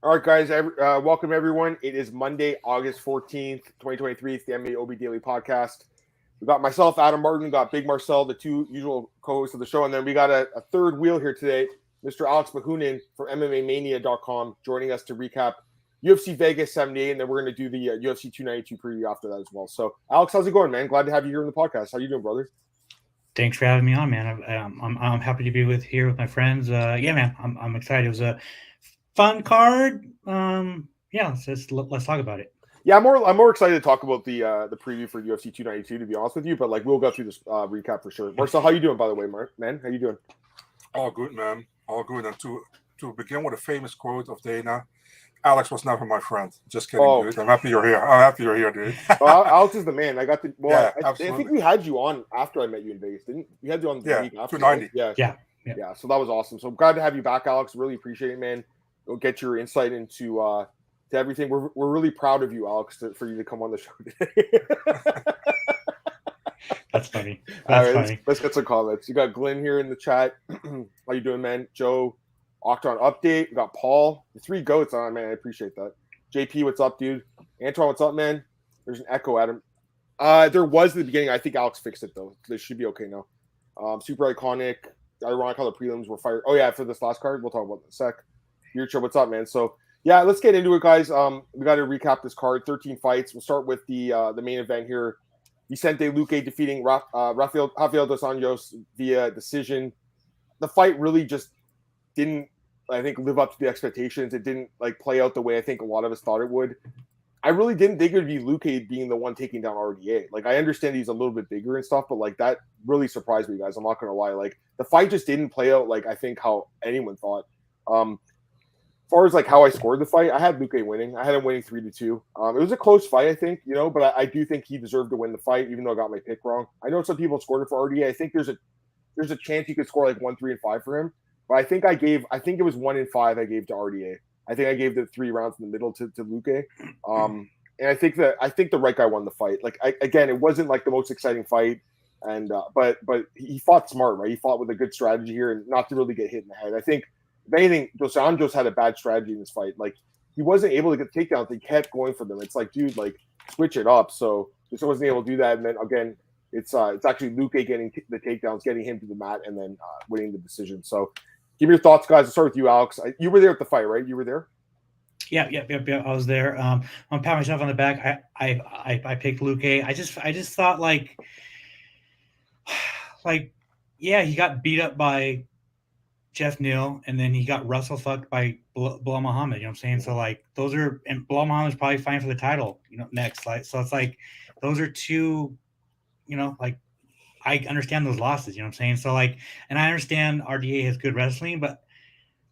All right, guys, welcome everyone. It is Monday, August 14th, 2023. It's the MMAOB Daily Podcast. We got myself, Adam Martin, we got Big Marcel, the two usual co-hosts of the show, and then we got a third wheel here today, Mr. Alex Behunin from MMAmania.com, joining us to recap UFC Vegas 78, and then we're going to do the UFC 292 preview after that as well. So, Alex, how's it going, man? Glad to have you here on the podcast. How you doing, brother? Thanks for having me on, man. I'm happy to be here with my friends. Yeah, man, I'm excited. It was a fun card. Yeah, let's talk about it. Yeah, I'm more excited to talk about the preview for UFC 292, to be honest with you. But like, we'll go through this recap for sure. Marcel, how you doing, by the way, man? How you doing? All good, man. All good. And to begin with a famous quote of Dana, Alex was never my friend. Just kidding, Oh, dude. I'm happy you're here. I'm happy you're here, dude. well, Alex is the man. I got the Yeah, I think absolutely. we had you on after I met you in Vegas, didn't we? Had you on the Yeah, week after, 290. right? Yeah, Yeah. So that was awesome. So I'm glad to have you back, Alex. Really appreciate it, man. We'll get your insight into to everything. We're really proud of you, Alex, for you to come on the show today. That's funny. All That's right, funny. let's get some comments. You got Glenn here in the chat. How you doing, man? Joe, Octon update. We got Paul. The three goats on, man. I appreciate that. JP, what's up, dude? Antoine, what's up, man? There's an echo, Adam. There was at the beginning. I think Alex fixed it though. This should be okay now. Super iconic. Ironic how the prelims were fired. Oh yeah, for this last card, we'll talk about that in a sec. Yurcha, what's up, man? So yeah, let's get into it, guys. We got to recap this card. 13 fights. We'll start with the main event here. Vicente Luque defeating Rafael dos Anjos via decision. The fight really just didn't, I think, live up to the expectations. It didn't like play out the way I think a lot of us thought it would. I really didn't think it would be Luque being the one taking down RDA. Like, I understand he's a little bit bigger and stuff, but like that really surprised me, guys. I'm not gonna lie. Like, the fight just didn't play out like I think how anyone thought. As far as like how I scored the fight, I had Luque winning. I had him winning 3-2. It was a close fight, I think, but I do think he deserved to win the fight, even though I got my pick wrong. I know some people scored it for RDA. I think there's a chance you could score like 1, 3, and 5 for him. But I think it was 1 and 5 I gave to RDA. I think I gave the 3 rounds in the middle to Luque. And I think the right guy won the fight. Like, again, it wasn't like the most exciting fight, and but he fought smart, right? He fought with a good strategy here and not to really get hit in the head. I think if anything, Dos Anjos had a bad strategy in this fight. Like, he wasn't able to get takedowns. He kept going for them. It's like, dude, like, switch it up. So just wasn't able to do that. And then again, it's actually Luque getting the takedowns, getting him to the mat, and then winning the decision. So give me your thoughts, guys. I'll start with you, Alex. You were there at the fight, right? You were there. Yeah. I was there. I'm patting myself on the back. I picked Luque. I just thought like, yeah, he got beat up by Jeff Neal, and then he got Russell fucked by Bilal Muhammad. You know what I'm saying? So like, those are, and Bilal Muhammad's probably fighting for the title, next. Like, so it's like, those are two, like, I understand those losses. You know what I'm saying? So like, and I understand RDA has good wrestling, but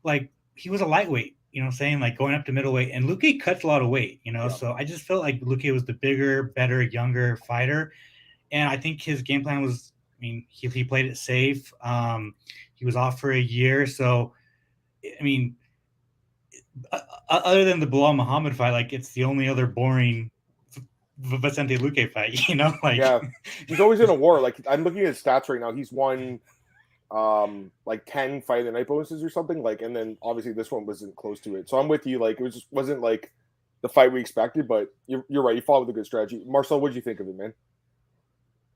like, he was a lightweight. You know what I'm saying? Like, going up to middleweight, and Luque cuts a lot of weight. Yeah. So I just felt like Luque was the bigger, better, younger fighter, and I think his game plan was. I mean, he played it safe. He was off for a year, so I mean, other than the Bilal Muhammad fight, like, it's the only other boring Vicente Luque fight. Like, Yeah, he's always in a war. Like, I'm looking at his stats right now. He's won like 10 fight of the night bonuses or something. Like, and then obviously this one wasn't close to it. So I'm with you. Like, wasn't like the fight we expected, but you're right. You fought with a good strategy. Marcel, what'd you think of it, man?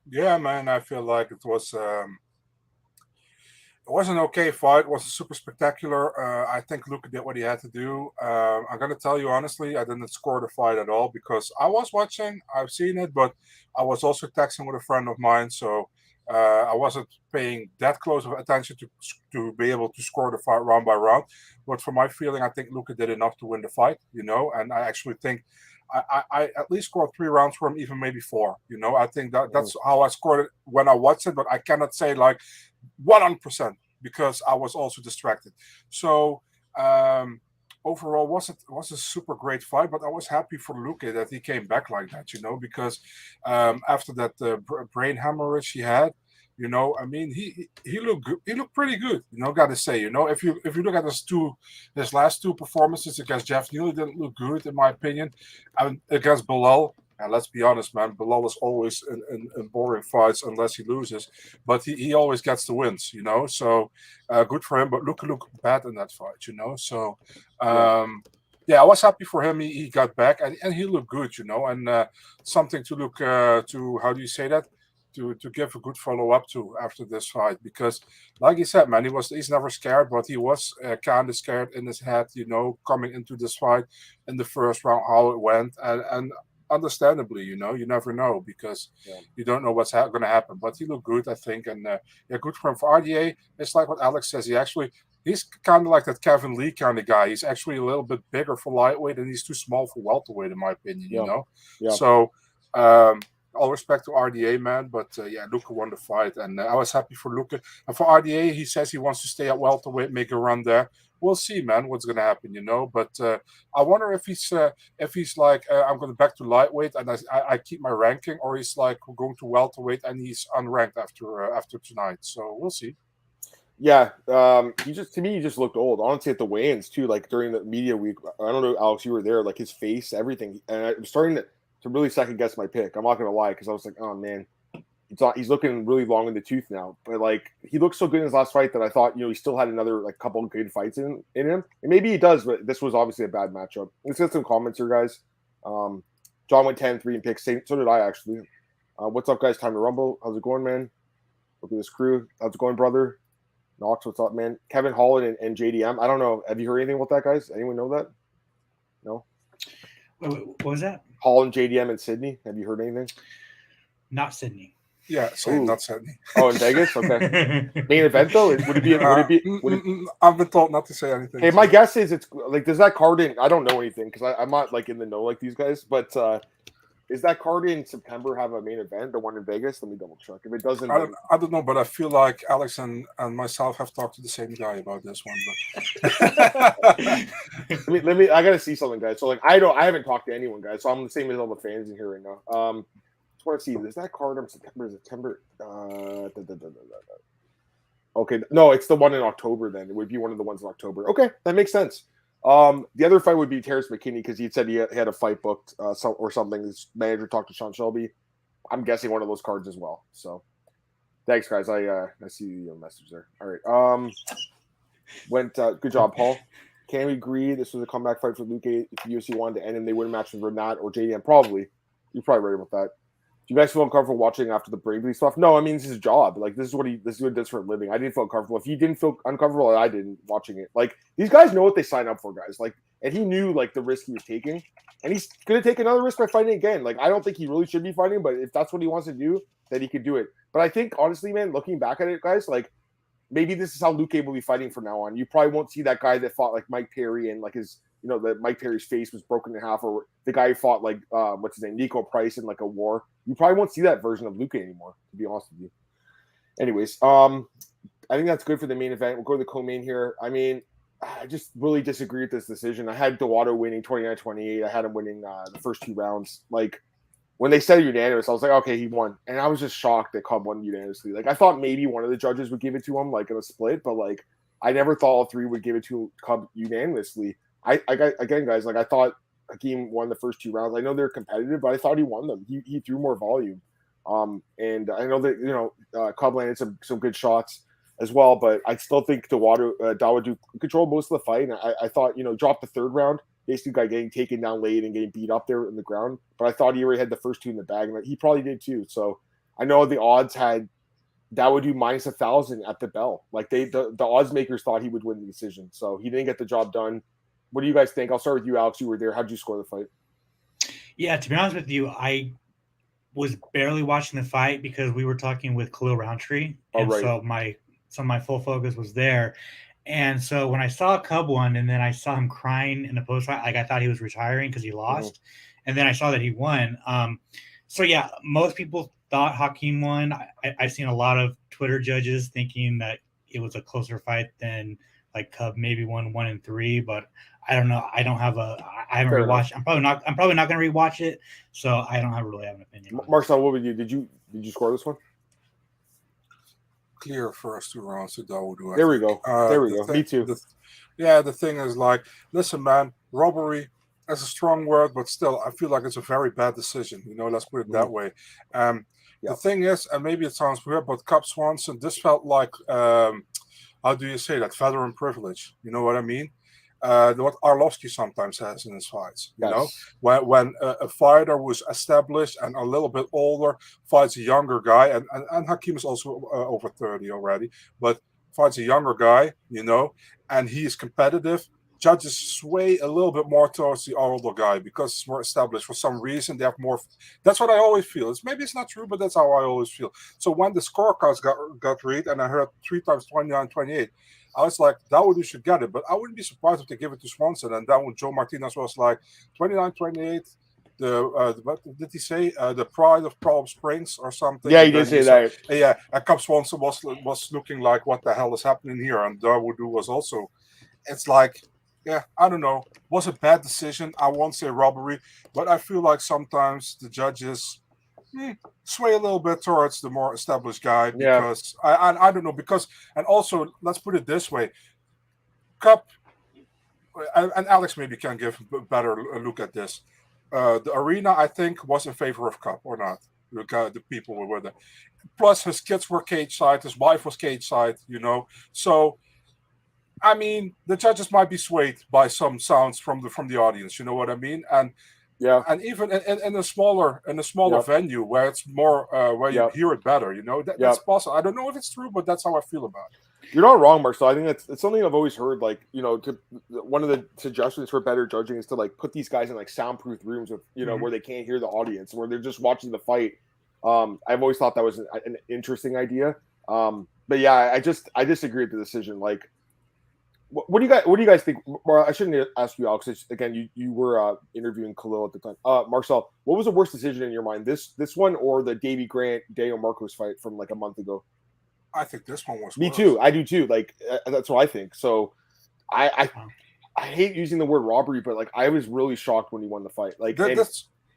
Yeah, man. I feel like it was an okay fight. It wasn't super spectacular. I think Luke did what he had to do. I'm gonna tell you honestly, I didn't score the fight at all because I was watching. I've seen it, but I was also texting with a friend of mine, so I wasn't paying that close of attention to be able to score the fight round by round. But for my feeling, I think Luke did enough to win the fight. And I actually think. I at least scored 3 rounds for him, even maybe 4. I think that's how I scored it when I watched it, but I cannot say like 100% because I was also distracted. So overall, was a super great fight, but I was happy for Luque that he came back like that. Because after that brain hemorrhage he had. I mean, he looked good. He looked pretty good. Got to say. If you look at his last 2 performances against Jeff Neal, he didn't look good in my opinion. And against Bilal, and let's be honest, man, Bilal is always in boring fights unless he loses, but he always gets the wins. So good for him. But look bad in that fight. So. Yeah. I was happy for him. He got back and he looked good, and something to look to. How do you say that? To give a good follow up to after this fight, because like you said, man, he's never scared, but he was kind of scared in his head, coming into this fight in the first round, how it went, and understandably, you never know because you don't know what's going to happen. But he looked good, I think, and good for him. For RDA, it's like what Alex says. He's kind of like that Kevin Lee kind of guy. He's actually a little bit bigger for lightweight, and he's too small for welterweight, in my opinion. Yeah. So, all respect to RDA, man, but Luque won the fight, and I was happy for Luque. And for RDA, he says he wants to stay at welterweight, make a run there. We'll see, man, what's going to happen, But I wonder if he's like, I'm going back to lightweight and I keep my ranking, or he's like going to welterweight and he's unranked after tonight. So we'll see. Yeah, he just looked old. Honestly, at the weigh-ins too, like during the media week. I don't know, Alex, you were there. Like his face, everything, and I'm starting to really second guess my pick. I'm not gonna lie, because I was like, oh man, he's looking really long in the tooth now. But like he looked so good in his last fight that I thought he still had another like couple of good fights in him, and maybe he does. But this was obviously a bad matchup. Let's get some comments here, guys. John went 10-3 in picks. So did I actually. What's up, guys? Time to rumble. How's it going, man? Look at this crew. How's it going, brother? Knox, what's up, man? Kevin Holland and JDM. I don't know. Have you heard anything about that, guys? Anyone know that? No? What was that? Holland, JDM, and Sydney. Have you heard anything? Not Sydney. Yeah, not Sydney. Oh, in Vegas? Okay. Main event, though? Would it be? I've been told not to say anything. Hey, my guess is it's like, does that card in? I don't know anything because I'm not like in the know like these guys, but is that card in September have a main event, the one in Vegas? Let me double check. If it doesn't, I don't know, but I feel like Alex and myself have talked to the same guy about this one. But let me. I gotta see something, guys. So like, I haven't talked to anyone, guys. So I'm the same as all the fans in here right now. Just want to see. Is that card on September? Okay, no, it's the one in October. Then it would be one of the ones in October. Okay, that makes sense. The other fight would be Terrence McKinney because he said he had a fight booked or something. His manager talked to Sean Shelby. I'm guessing one of those cards as well. So thanks, guys. I see your message there. All right. Good job, Paul. Can we agree this was a comeback fight for Luque? If the UFC wanted to end him, they wouldn't match with Renat or JDM. Probably. You're probably right about that. Do you guys feel uncomfortable watching after the Bravely stuff? No, I mean, this is his job. Like, this is what he does for a living. I didn't feel uncomfortable. If he didn't feel uncomfortable, I didn't watching it. Like, these guys know what they sign up for, guys. Like, and he knew, like, the risk he was taking. And he's going to take another risk by fighting again. Like, I don't think he really should be fighting, but if that's what he wants to do, then he could do it. But I think, honestly, man, looking back at it, guys, like, maybe this is how Luque will be fighting from now on. You probably won't see that guy that fought, like, Mike Perry and, like, his – that Mike Perry's face was broken in half, or the guy who fought like what's his name, Nico Price in like a war. You probably won't see that version of Luque anymore, to be honest with you. Anyways, I think that's good for the main event. We'll go to the co-main here. I mean, I just really disagree with this decision. I had Dawodu winning 29-28. I had him winning the first two rounds. Like when they said unanimous, I was like, okay, he won, and I was just shocked that Cub won unanimously. Like I thought maybe one of the judges would give it to him, like in a split, but like I never thought all three would give it to Cub unanimously. Again, guys, like I thought Hakeem won the first two rounds. I know they're competitive, but I thought he won them. He threw more volume. And I know that Cub landed some good shots as well, but I still think Dawodu controlled most of the fight. And I thought, dropped the third round, basically got getting taken down late and getting beat up there in the ground. But I thought he already had the first two in the bag, and he probably did too. So I know the odds had Dawodu minus 1,000 at the bell. Like the odds makers thought he would win the decision. So he didn't get the job done. What do you guys think? I'll start with you, Alex. You were there. How did you score the fight? Yeah, to be honest with you, I was barely watching the fight because we were talking with Khalil Roundtree. And right. So my full focus was there. And so when I saw Cub won and then I saw him crying in the post fight, like I thought he was retiring because he lost. Mm-hmm. And then I saw that he won. So yeah, most people thought Hakeem won. I've seen a lot of Twitter judges thinking that it was a closer fight than like Cub maybe won 1-3, but I don't know. I haven't rewatched. I'm probably not going to rewatch it, so I don't really have an opinion. Marcel, what would you? Did you score this one? Clear first two rounds to Dawodu. There we go. Me too. The thing is, like, listen, man, robbery is a strong word, but still, I feel like it's a very bad decision. Let's put it that way. The thing is, and maybe it sounds weird, but Cub Swanson, this felt like, how do you say that? Veteran privilege. You know what I mean? what Arlovsky sometimes has in his fights. You know, Yes. when a fighter who's established and a little bit older fights a younger guy, and Hakeem is also over 30 already, but fights a younger guy, you know, and he is competitive. Judges sway a little bit more towards the older guy because it's more established. For some reason, they have more. That's what I always feel. Maybe it's not true, but that's how I always feel. So when the scorecards got read, and I heard 3 times 29-28, I was like, Dawodu should get it. But I wouldn't be surprised if they give it to Swanson. And then when Joe Martinez was like 29-28, what did he say? The pride of Palm Springs or something. Yeah, he did say that. Yeah, and Cub Swanson was looking like, what the hell is happening here? And Dawodu was also. It's like. Yeah, I don't know. Was a bad decision. I won't say robbery, but I feel like sometimes the judges sway a little bit towards the more established guy because I don't know because and also let's put it this way, Cub and Alex maybe can give a better look at this. The arena I think was in favor of Cub or not. The people were there. Plus his kids were cage side, his wife was cage side, you know. So. I mean, the judges might be swayed by some sounds from the audience. You know what I mean? And and even in a smaller venue where it's more where you hear it better. You know, that's possible. I don't know if it's true, but that's how I feel about it. You're not wrong, Marcel. I think it's something I've always heard. Like, you know, one of the suggestions for better judging is to like put these guys in like soundproof rooms with where they can't hear the audience, where they're just watching the fight. I've always thought that was an interesting idea. But yeah, I disagree with the decision. Like. What do you guys think? Well, I shouldn't ask you, Alex. Again, you were interviewing Khalil at the time. Marcel, what was the worst decision in your mind? This one or the Davey Grant Deo Marcos fight from like a month ago? I think this one was. Me worse. too. I do too. Like that's what I think. So, I hate using the word robbery, but like I was really shocked when he won the fight. Like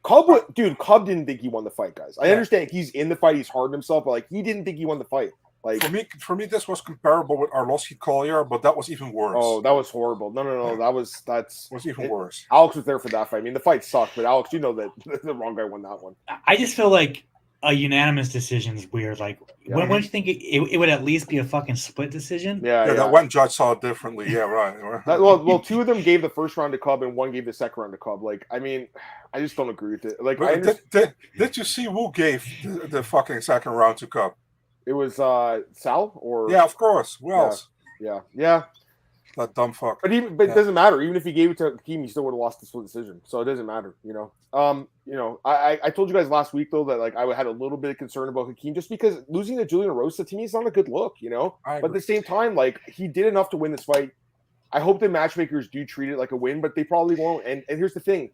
Cub didn't think he won the fight, guys. I understand he's in the fight, he's hardened himself, but like he didn't think he won the fight. Like for me, this was comparable with Arlovsky Collier, but that was even worse. Oh, that was horrible. No, Yeah. That's even worse. Alex was there for that fight. I mean, the fight sucked, but Alex, you know that the wrong guy won that one. I just feel like a unanimous decision is weird. Like, when you think it would at least be a fucking split decision? Yeah. That one judge saw it differently. Yeah, right. Well, two of them gave the first round to Cub, and one gave the second round to Cub. Like, I mean, I just don't agree with it. Like, did you see who gave the fucking second round to Cub? It was Sal or of course. Who else? Yeah. That dumb fuck. But it doesn't matter. Even if he gave it to Hakeem, he still would have lost the split decision. So it doesn't matter. I told you guys last week though that like I had a little bit of concern about Hakeem just because losing to Julian Rosa to me is not a good look. But at the same time, like he did enough to win this fight. I hope the matchmakers do treat it like a win, but they probably won't. And here's the thing.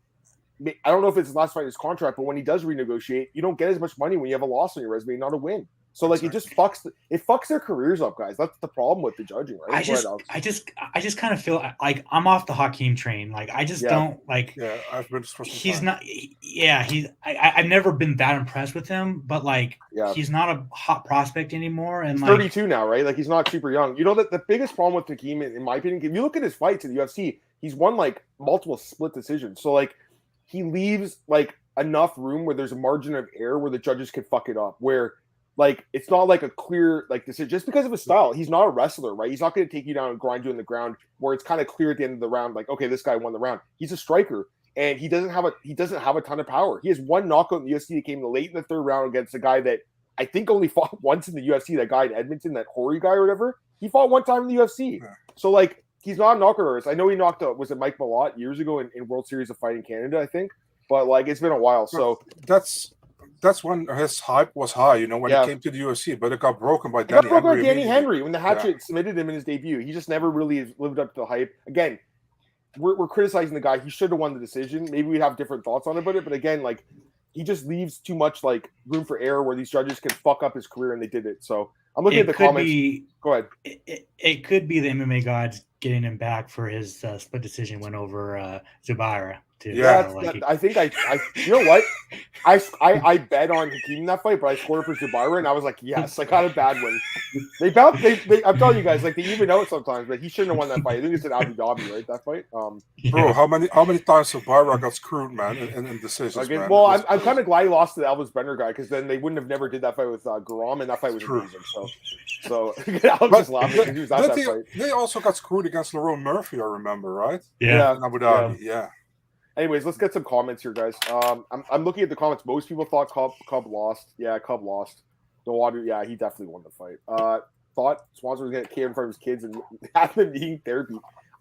I don't know if it's his last fight in his contract, but when he does renegotiate, you don't get as much money when you have a loss on your resume, not a win. So like it just fucks their careers up, guys. That's the problem with the judging, right? I just kind of feel like I'm off the Hakeem train. Like I just don't like. Yeah, I've been. He's not. Yeah, I've never been that impressed with him, but like he's not a hot prospect anymore. And he's like 32 now, right? Like he's not super young. You know that the biggest problem with Hakeem, in my opinion, if you look at his fights in the UFC, he's won like multiple split decisions. So like he leaves like enough room where there's a margin of error where the judges could fuck it up. Where like it's not like a clear like decision just because of his style. He's not a wrestler, right? He's not going to take you down and grind you in the ground where it's kind of clear at the end of the round. Like, okay, this guy won the round. He's a striker, and he doesn't have a ton of power. He has one knockout in the UFC that came late in the third round against a guy that I think only fought once in the UFC. That guy in Edmonton, that Horry guy or whatever. He fought one time in the UFC. Yeah. So like he's not a knockout artist. I know he knocked out was it Mike Malott years ago in World Series of Fighting Canada, I think. But like it's been a while. So that's when his hype was high, when he came to the UFC, but it got broken by Danny Henry when the Hatchet submitted him in his debut. He just never really lived up to the hype. Again, we're criticizing the guy. He should have won the decision. Maybe we'd have different thoughts on it, but again, like he just leaves too much like room for error where these judges can fuck up his career, and they did it. So I'm looking at the comments. Go ahead. It could be the MMA gods getting him back for his split decision win over Zubaira. too. Yeah. So, like, I think I you know what? I bet on Hakeem in that fight, but I scored for Zubaira, and I was like, yes, I got a bad one. They I'm telling you guys, like they even out sometimes, but he shouldn't have won that fight. I think it's in Abu Dhabi, right? That fight. Bro, how many times Zubaira got screwed, man, in decisions, man? Well, I'm kind of glad he lost to the Elvis Brenner guy, because then they wouldn't have never did that fight with Garam, and that fight was amazing. So I was just laughing because he was at that fight. They also got screwed against Lerone Murphy, I remember, right? Yeah. In Abu Dhabi, yeah. Anyways, let's get some comments here, guys. I'm looking at the comments. Most people thought Cub lost. Yeah, Cub lost. Dawodu, yeah, he definitely won the fight. Thought Swanson was going to get in front of his kids and have them needing therapy.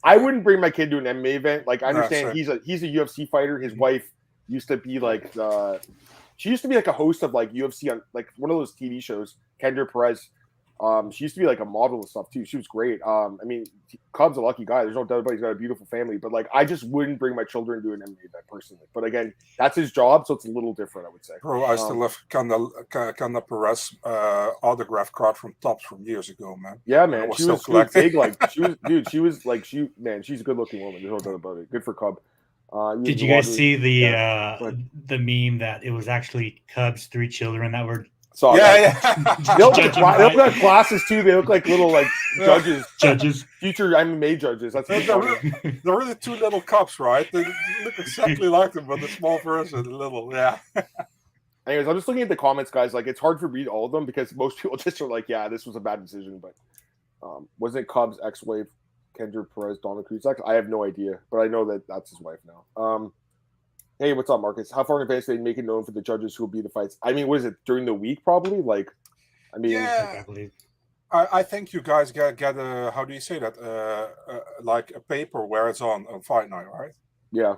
I wouldn't bring my kid to an MMA event. Like, I understand he's a UFC fighter. His wife used to be like she used to be like a host of like UFC on like one of those TV shows. Kendra Perez. She used to be like a model and stuff too. She was great. I mean, Cub's a lucky guy. There's no doubt about it. He's got a beautiful family. But like, I just wouldn't bring my children to an MMA event personally. But again, that's his job, so it's a little different, I would say. Bro, I still have Kendra Perez autograph card from Tops from years ago, man. Yeah, man. She was big. Like she was she's a good looking woman. There's no doubt about it. Good for Cub. Did you guys see the meme that it was actually Cub's 3 children that were? They look like glasses too. They look like little like judges, future MMA judges. That's they're really 2 little cups, right? They look exactly like them, but the small person, the little, yeah. Anyways, I'm just looking at the comments, guys. Like, it's hard to read all of them because most people just are like, "Yeah, this was a bad decision." But wasn't Cubs ex-wife Kendra Perez Donna Cruz ex? I have no idea, but I know that that's his wife now. Hey, what's up, Marcus? How far in advance do they make it known for the judges who will be the fights? I mean, what is it, during the week probably? Like, I mean, yeah. I think you guys get a, how do you say that? Like a paper where it's on fight night, right? Yeah.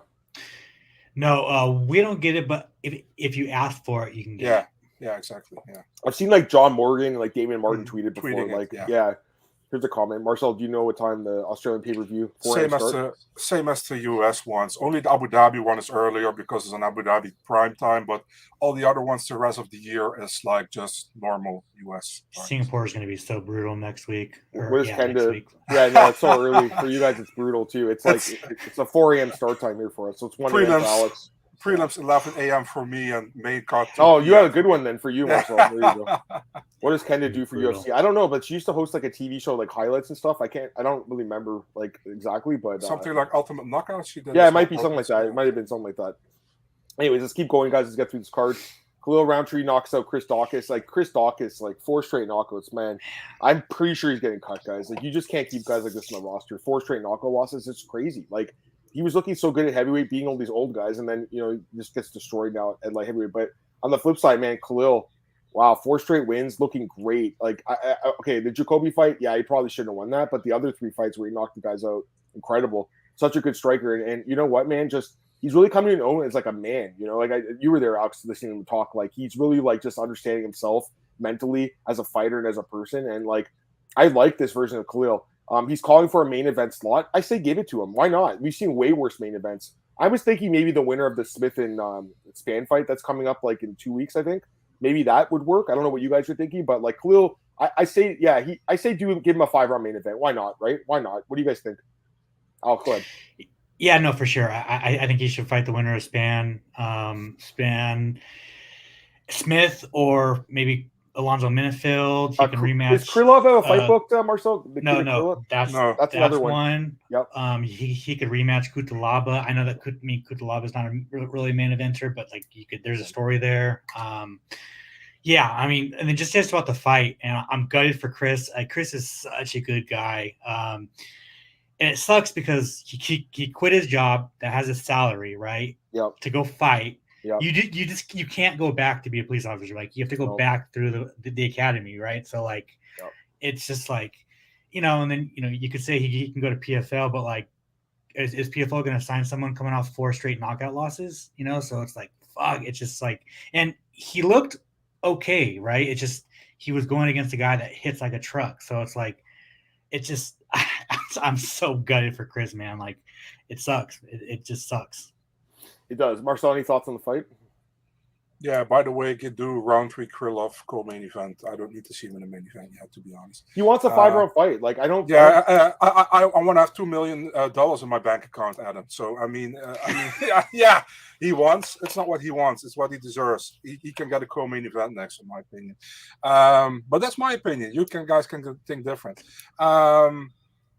No, we don't get it, but if you ask for it, you can get it. Yeah, exactly. Yeah. I've seen like John Morgan and like Damian Martin tweeted before. Like, yeah. Here's a comment. Marcel, do you know what time the Australian pay-per-view? Same as the US ones. Only the Abu Dhabi one is earlier because it's an Abu Dhabi prime time, but all the other ones the rest of the year is like just normal US. Singapore is going to be so brutal next week. What is Kenda? Yeah, no, it's so early. For you guys, it's brutal too. It's like it's a 4 a.m. start time here for us. So it's 1 a.m. for Alex. Prelims 11 a.m. for me and main card. Oh, you have a good one then for you, Marcel. There you go. What does Kenda do for UFC? I don't know, but she used to host like a TV show, like highlights and stuff. I don't really remember like exactly, but something like Ultimate Knockout. She did. Yeah, it might be something like that. It might have been something like that. Anyways, let's keep going, guys. Let's get through this card. Khalil Roundtree knocks out Chris Daukaus. Like Chris Daukaus, like 4 straight knockouts, man. I'm pretty sure he's getting cut, guys. Like you just can't keep guys like this on the roster. 4 straight knockout losses. It's crazy. Like. He was looking so good at heavyweight, being all these old guys, and then he just gets destroyed now at light heavyweight. But on the flip side, man, Khalil, wow, 4 straight wins, looking great. Like, okay, the Jacoby fight, yeah, he probably shouldn't have won that, but the other 3 fights where he knocked the guys out, incredible. Such a good striker, and you know what, man, he's really coming to own as like a man. Like you were there, Alex, listening to him talk. Like he's really like just understanding himself mentally as a fighter and as a person, and like I like this version of Khalil. He's calling for a main event slot. I say give it to him. Why not? We've seen way worse main events. I was thinking maybe the winner of the Smith and Spann fight that's coming up like in 2 weeks, I think. Maybe that would work. I don't know what you guys are thinking, but like Khalil, I say give him a 5-round main event. Why not, right? Why not? What do you guys think? I'll go ahead. Yeah, no, for sure. I think he should fight the winner of Spann Smith, or maybe Alonzo Minifield. He can rematch. Does Krylov have a fight booked, Marcel? No, that's another one. Yep. He could rematch Kutalaba. I know that Kutalaba is not a really main eventer, but like there's a story there. Yeah, I mean, and then just about the fight, and I'm gutted for Chris. Chris is such a good guy, and it sucks because he quit his job that has a salary, right? Yep. To go fight. Yep. You can't go back to be a police officer. Like you have to go back through the academy, right? So like, it's just like, and then you could say he can go to PFL, but like, is PFL going to sign someone coming off 4 straight knockout losses? So it's like, fuck. It's just like, and he looked okay, right? It's just he was going against a guy that hits like a truck. So it's like, it's just I'm so gutted for Chris, man. Like, it sucks. It just sucks. It does. Marcel, any thoughts on the fight? Yeah, by the way, could do round 3 Krylov co-main event. I don't need to see him in the main event yet, to be honest. He wants a 5-round fight. Like, I don't. Yeah, I want to have $2 million in my bank account, Adam. So yeah, he wants. It's not what he wants. It's what he deserves. He can get a co-main event next, in my opinion. But that's my opinion. You guys can think different.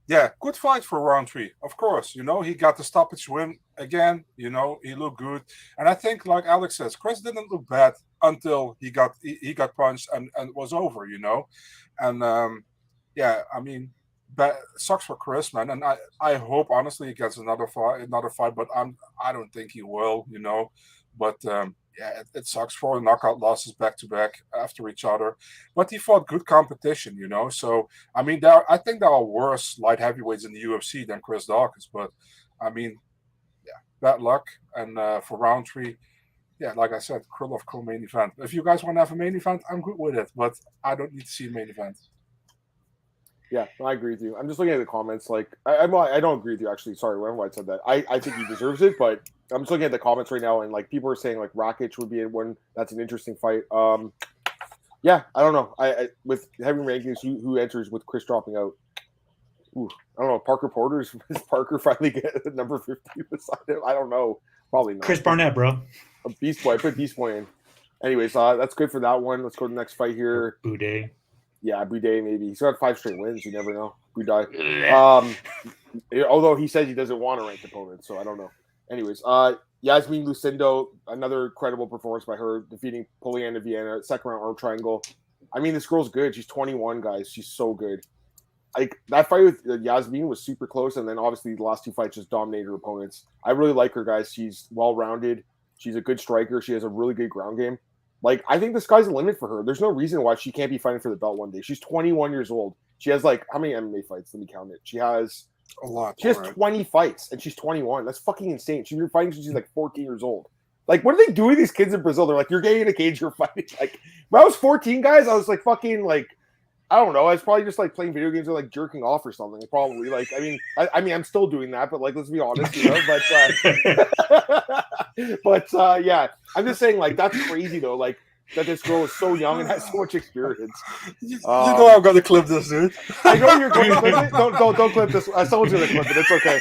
Yeah, good fight for round 3. Of course, he got the stoppage win again. He looked good, and I think, like Alex says, Chris didn't look bad until he got punched and was over. And yeah, I mean, that sucks for Chris, man. And I hope honestly he gets another fight, but I don't think he will. But yeah, it sucks for knockout losses back to back after each other. But he fought good competition, So I mean, I think there are worse light heavyweights in the UFC than Chris Dawkins. But I mean, yeah, bad luck. And for round 3, yeah, like I said, Krylov co-main event. If you guys want to have a main event, I'm good with it. But I don't need to see a main event. Yeah, I agree with you. I'm just looking at the comments. Like, I don't agree with you, actually. Sorry, whenever I said that. I think he deserves it, but I'm just looking at the comments right now, and like people are saying like Rakic would be in one. That's an interesting fight. Yeah, I don't know. I with heavy rankings, who enters with Chris dropping out? Ooh, I don't know. Parker Porter's Parker finally get number 50 beside him? I don't know. Probably not. Chris Barnett, bro. A Beast Boy. I put Beast Boy in. Anyways, that's good for that one. Let's go to the next fight here. Boudet. Yeah, Boudet maybe. He's got 5 straight wins. You never know. Boudet. Although he says he doesn't want to rank opponents, so I don't know. Anyways, Yasmin Lucindo, another credible performance by her, defeating Poliana Viana, second round arm triangle. I mean, this girl's good. She's 21, guys. She's so good. Like, that fight with Yasmin was super close, and then obviously the last 2 fights just dominated her opponents. I really like her, guys. She's well-rounded. She's a good striker. She has a really good ground game. Like, I think the sky's the limit for her. There's no reason why she can't be fighting for the belt one day. She's 21 years old. She has, like, how many MMA fights? Let me count it. She has a lot. She has 20 fights, and she's 21. That's fucking insane. She's been fighting since she's, like, 14 years old. Like, what are they doing to these kids in Brazil? They're like, you're getting in a cage, you're fighting. Like, when I was 14, guys, I was, like, fucking, like, I don't know. I was probably just, like, playing video games or, like, jerking off or something. Probably. Like, I mean, I'm still doing that, but, like, let's be honest, But, yeah, I'm just saying, like, that's crazy, though. Like, that this girl is so young and has so much experience. You know I'm going to clip this, dude. I know you're going to clip it. Don't clip this. Someone's going to clip it. It's okay.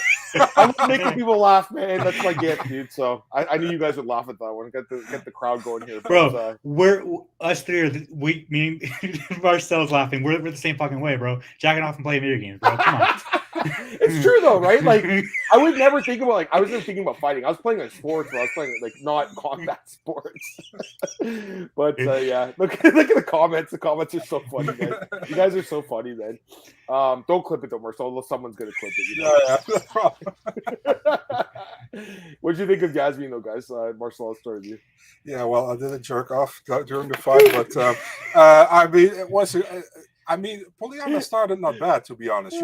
I'm making people laugh, man. That's my gift, dude. So I knew you guys would laugh at that one. Get the crowd going here. Bro, we're us three. Me and Marcel's laughing. We're the same fucking way, bro. Jacking off and playing video games, bro. Come on. It's true though, right? Like, I would never think about I was never thinking about fighting. I was playing like sports, but I was playing like not combat sports. But yeah, look at the comments. The comments are so funny, guys. You guys are so funny, man. Don't clip it though, Marcel. Someone's gonna clip it. Yeah. What do you think of Yasmin though, guys? Marcel, I'll start with you. Yeah, well, I didn't jerk off during the fight, but I mean, it was. I mean, Poliana started not bad, to be honest. She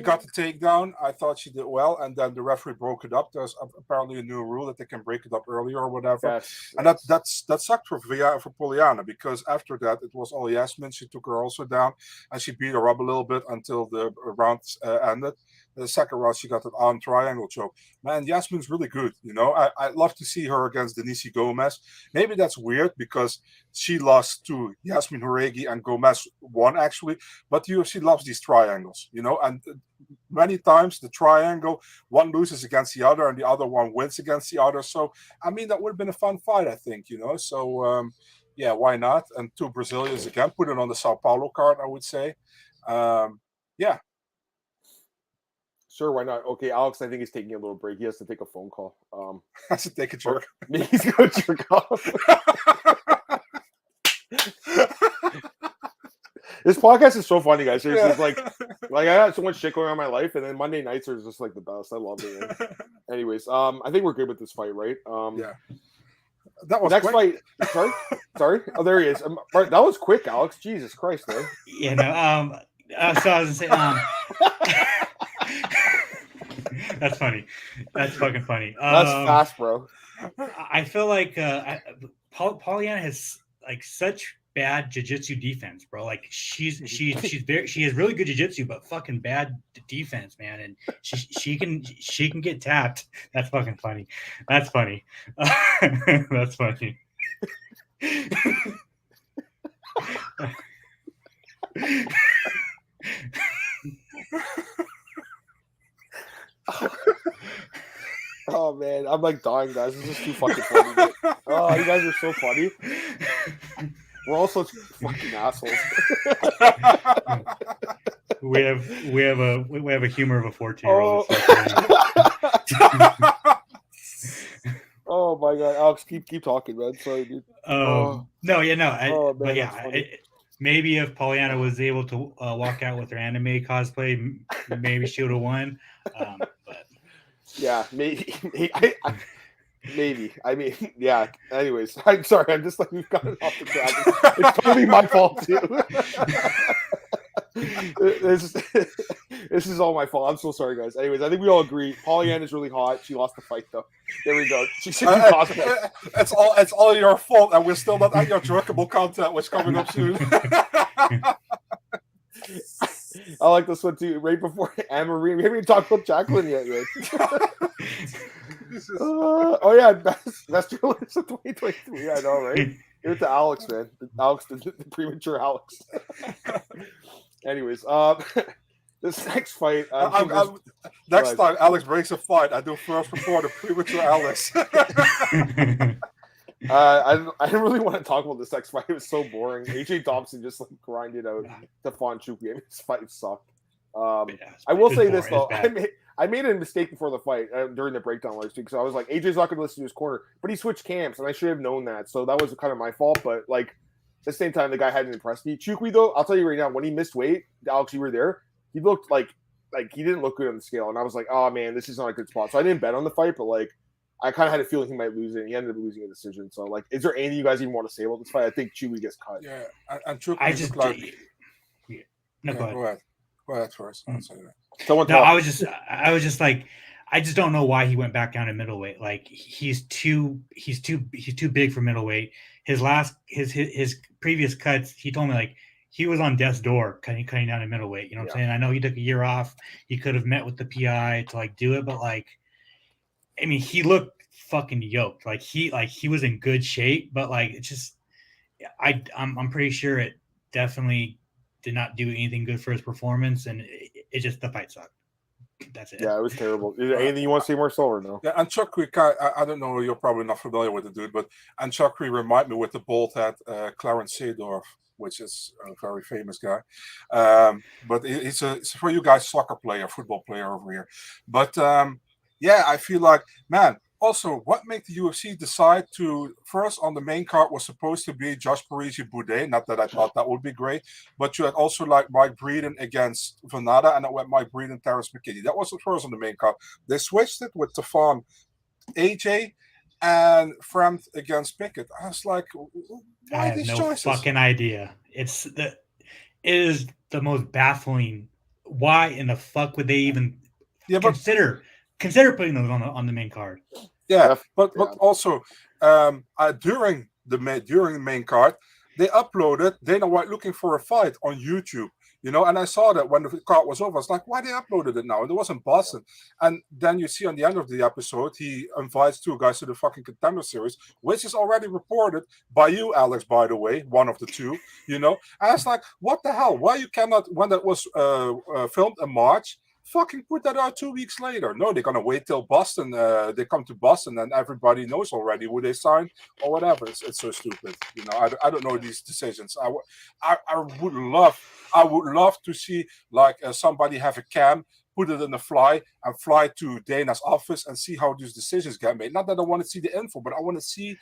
got the takedown. I thought she did well, and then the referee broke it up. There's apparently a new rule that they can break it up earlier or whatever. Yes. And that sucked for Poliana, because after that it was all Yasmin. She took her also down, and she beat her up a little bit until the round ended. The second round, she got that arm triangle choke. Man, Yasmin's really good. I'd love to see her against Denise Gomez. Maybe that's weird because she lost to Yasmin Jauregui and Gomez won, actually. But the UFC loves these triangles, and many times the triangle, one loses against the other and the other one wins against the other. So, I mean, that would have been a fun fight, I think, So, yeah, why not? And 2 Brazilians again, put it on the Sao Paulo card, I would say. Yeah. Sure, why not? Okay, Alex, I think he's taking a little break. He has to take a phone call. Has to take a jerk. He's going to jerk off. This podcast is so funny, guys. Seriously, it's like I got so much shit going on in my life, and then Monday nights are just like the best. I love it. Man. Anyways, I think we're good with this fight, right? Yeah. That was next quick. Fight. Sorry. Oh, there he is. That was quick, Alex. Jesus Christ, man. Yeah, no. So I was gonna say, that's funny. That's fucking funny. That's fast, bro. I feel like Poliana has like such bad jiu-jitsu defense, bro. Like she has really good jiu-jitsu, but fucking bad defense, man. And she can get tapped. That's fucking funny. That's funny. That's funny. Oh man, I'm like dying, guys. This is too fucking funny. Oh, you guys are so funny. We're all such fucking assholes. we have a humor of a 14-year-old. Oh my god, Alex, keep talking, man. Sorry, dude. Maybe if Pollyanna was able to walk out with her anime cosplay, maybe she would have won. But yeah, maybe. Maybe. I mean, yeah. Anyways, I'm sorry. I'm just like, we've gotten off the track. It's totally my fault too. This is all my fault. I'm so sorry, guys. Anyways, I think we all agree. Pollyanna is really hot. She lost the fight, though. There we go. She should be cosplay. It's all your fault, and we're still not at your drinkable content, which coming up soon. I like this one too. Right before Anne-Marie, we haven't even talked about Jacqueline yet, right? Oh yeah, best journalist of 2023. I know, right? Give it to Alex, man. Alex, the premature Alex. Anyways, this next fight. Next time Alex breaks a fight, I do first report of premature Alex. I didn't really want to talk about this next fight. It was so boring. AJ Dobson just like grinded out Stephon Chukwue. I mean, this fight sucked. I will say this though. I made a mistake before the fight during the breakdown last week. So I was like, AJ's not going to listen to his corner, but he switched camps, and I should have known that. So that was kind of my fault. But like at the same time, the guy hadn't impressed me. Chukwue though, I'll tell you right now, when he missed weight, Alex, you were there. He looked like he didn't look good on the scale, and I was like, oh man, this is not a good spot. So I didn't bet on the fight, but like I kind of had a feeling he might lose it. And he ended up losing a decision. So like, is there anything you guys even want to say about this fight? I think Chukwue gets cut. Yeah, and Chukwue go ahead. Go ahead first. I'll say that. I was just like, I just don't know why he went back down to middleweight. Like he's too big for middleweight. His previous cuts, he told me like he was on death's door cutting down to middleweight. You know what I'm saying? I know he took a year off. He could have met with the PI to like do it, but like, I mean, he looked fucking yoked. Like he was in good shape, but like it's just, I'm pretty sure it definitely did not do anything good for his performance, and it just, the fight sucked. That's it. Yeah, it was terrible. Is there anything you want to say more so or no? Yeah, and Chukwue, I don't know, you're probably not familiar with the dude, but Chukwue remind me with the bald head Clarence Seedorf, which is a very famous guy. But he's for you guys, soccer player, football player over here. But yeah, I feel like, man, also, what made the UFC decide to, first on the main card was supposed to be Josh Parisi-Boudet, not that I thought that would be great, but you had also like Mike Breeden against Venada, and it went Mike Breeden, Terrence McKinney. That was the first on the main card. They switched it with Stephon, AJ, and Fremd against Pickett. I was like, why these choices? Fucking idea. It is the most baffling. Why in the fuck would they even consider putting those on the main card? Yeah, but also during the main card, they uploaded Dana White looking for a fight on YouTube. You know, and I saw that when the card was over. I was like, why they uploaded it now? And it was in Boston. And then you see on the end of the episode, he invites two guys to the fucking Contender Series, which is already reported by you, Alex, by the way, one of the two, you know. And I was like, what the hell? Why you cannot, when that was filmed in March, fucking put that out 2 weeks later? No, they're gonna wait till Boston. They come to Boston, and everybody knows already who they signed or whatever. It's so stupid, you know. I don't know these decisions. I would love to see like somebody have a cam, put it in a fly, and fly to Dana's office and see how these decisions get made. Not that I want to see the info, but I want to see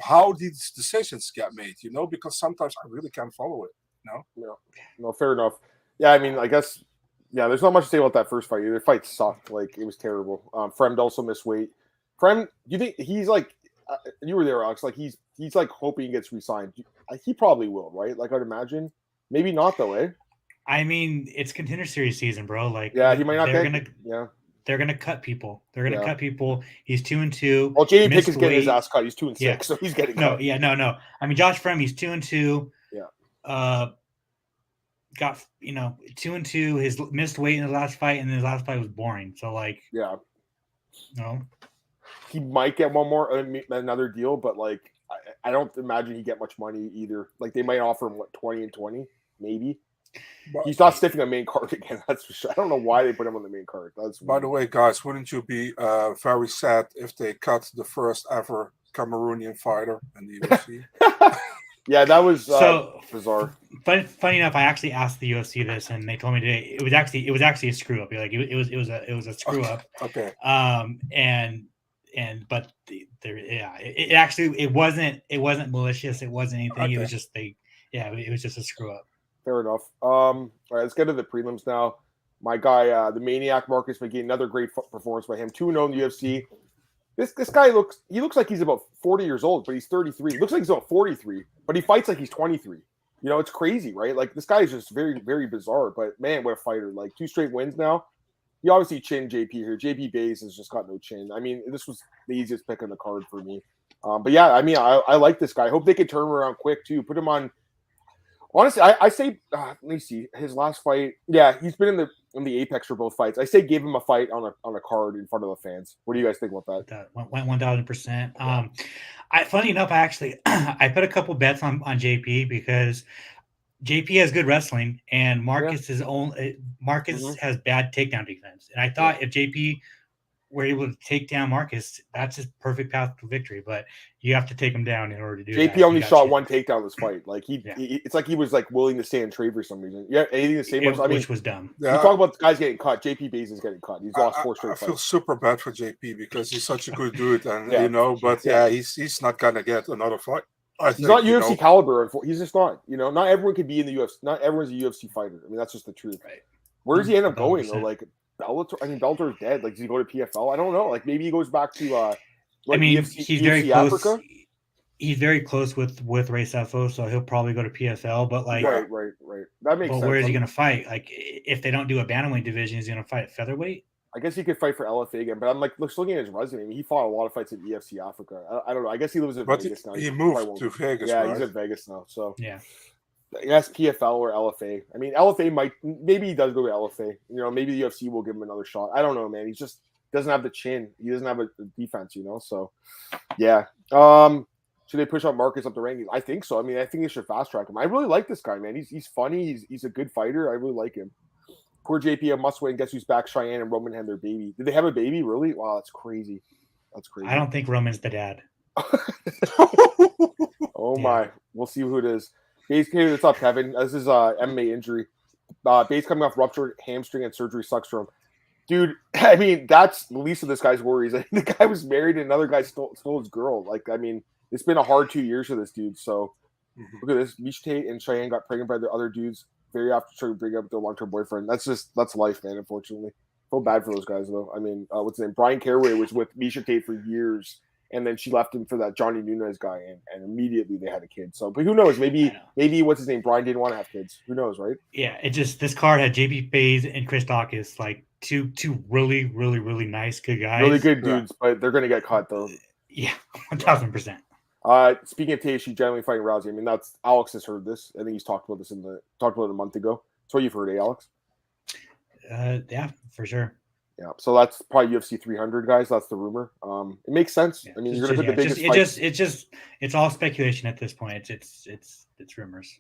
how these decisions get made. You know, because sometimes I really can't follow it. No, fair enough. Yeah, I mean, I guess. Yeah, there's not much to say about that first fight. The fight sucked. Like, it was terrible. Fremd also missed weight. Fremd, you think he's like, you were there, Alex, like he's like hoping he gets re-signed. He probably will, right? Like, I'd imagine. Maybe not, though, eh? I mean, it's Contender Series season, bro. Like, yeah, he might not they're gonna cut people. They're gonna cut people. He's 2-2. Well, Jamie Pickett's getting his ass cut. He's 2-6, so he's getting cut. No. I mean, Josh Fremd, he's 2-2. Yeah. Got 2-2. His missed weight in his last fight, and his last fight was boring. So like, he might get one more another deal, but like I don't imagine he get much money either. Like they might offer him 20 and 20, maybe. But He's not stiffing a main card again. That's for sure. I don't know why they put him on the main card. That's by the way, guys, wouldn't you be very sad if they cut the first ever Cameroonian fighter in the UFC? Yeah, that was So bizarre. funny enough, I actually asked the UFC this, and they told me today it was actually a screw up. Like it was a screw up. Okay. But it wasn't malicious. It wasn't anything. Okay. It was just it was just a screw up. Fair enough. All right, let's get to the prelims now. My guy, the Maniac Marcus McGee, another great performance by him. 2-0 in the UFC. This guy looks like he's about 40 years old, but he's 33. He looks like he's about 43, but he fights like he's 23. You know, it's crazy, right? Like this guy is just very, very bizarre. But man, what a fighter! Like 2 straight wins now. He obviously chinned JP here. JP Bays has just got no chin. I mean, this was the easiest pick on the card for me. But yeah, I mean, I like this guy. I hope they can turn him around quick too. Put him on. Honestly, I say let me see his last fight. Yeah, he's been in the apex for both fights. I say give him a fight on a card in front of the fans. What do you guys think about that? That went 1,000%. Funny enough, I put a couple bets on JP because JP has good wrestling and Marcus has bad takedown defense. And I thought if JP were able to take down Marcus, that's his perfect path to victory. But you have to take him down in order to do that. JP only shot one takedown this fight. Like it's like he was like willing to stay in trade for some reason. Yeah, anything the same. Which was dumb. Yeah. You talk about the guys getting cut. JP Bays is getting cut. He's lost 4 straight I feel fights. super bad for JP because he's such a good dude, and he's not gonna get another fight. He's not UFC caliber. He's just not. You know, not everyone can be in the UFC. Not everyone's a UFC fighter. I mean, that's just the truth. Right. Where does he end up going? 100%. Or like Bellator? I mean, Bellator's dead. Like, does he go to PFL? I don't know. Like, maybe he goes back to. He's very close. Africa? He's very close with Ray Sefo, so he'll probably go to PFL. But like, right. That makes sense. But where is he going to fight? Like, if they don't do a bantamweight division, he's going to fight featherweight. I guess he could fight for LFA again, but I'm like looking at his resume. I mean, he fought a lot of fights in UFC Africa. I don't know. I guess he lives in Vegas now. He moved to Vegas. Yeah, right? He's in Vegas now. So yeah, I guess PFL or LFA. I mean, LFA maybe he does go to LFA. You know, maybe the UFC will give him another shot. I don't know, man. He just doesn't have the chin. He doesn't have a defense. You know, so yeah. Should they push up Marcus up the rankings? I think so. I mean, I think they should fast track him. I really like this guy, man. He's funny. He's a good fighter. I really like him. Poor JP, a must win. Guess who's back? Cheyenne and Roman had their baby. Did they have a baby? Really? Wow, that's crazy. That's crazy. I don't think Roman's the dad. Oh my. We'll see who it is. Bates, what's up, Kevin? This is MMA injury. Bates coming off ruptured hamstring and surgery sucks for him. Dude, I mean, that's the least of this guy's worries. I think the guy was married and another guy stole his girl. Like, I mean, it's been a hard 2 years for this dude. So look at this. Mish Tate and Cheyenne got pregnant by the other dudes very often trying to bring up their long-term boyfriend. That's life, man, unfortunately. Feel bad for those guys, though. I mean, what's his name? Brian Caraway was with Mish Tate for years, and then she left him for that Johnny Nunez guy, and immediately they had a kid. So, but who knows? Maybe what's his name? Brian didn't want to have kids. Who knows, right? Yeah, this card had JP Bays and Chris Dawkins, like two really, really, really nice, good guys. Really good dudes, but they're going to get cut, though. Yeah, 1,000%. Speaking of Tay, she's generally fighting Rousey. I mean, that's Alex has heard this. I think he's talked about it a month ago. That's what you've heard, Alex? Yeah, for sure. Yeah, so that's probably UFC 300, guys. That's the rumor. It makes sense. Yeah, I mean, you're gonna put the biggest. It's all speculation at this point. It's rumors.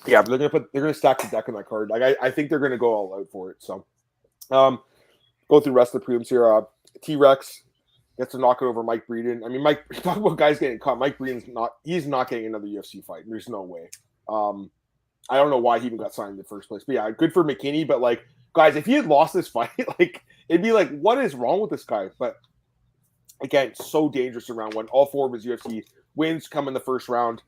Yeah, but they're gonna stack the deck on that card. Like I think they're gonna go all out for it. So, go through the rest of the prelims here. T-Rex gets to knock it over Mike Breeden. I mean, Mike, talk about guys getting caught. Mike Breeden's not getting another UFC fight. There's no way. I don't know why he even got signed in the first place. But yeah, good for McKinney. But like, guys, if he had lost this fight, like it'd be like, what is wrong with this guy? But again, so dangerous in round one. All 4 of his UFC wins come in the first round.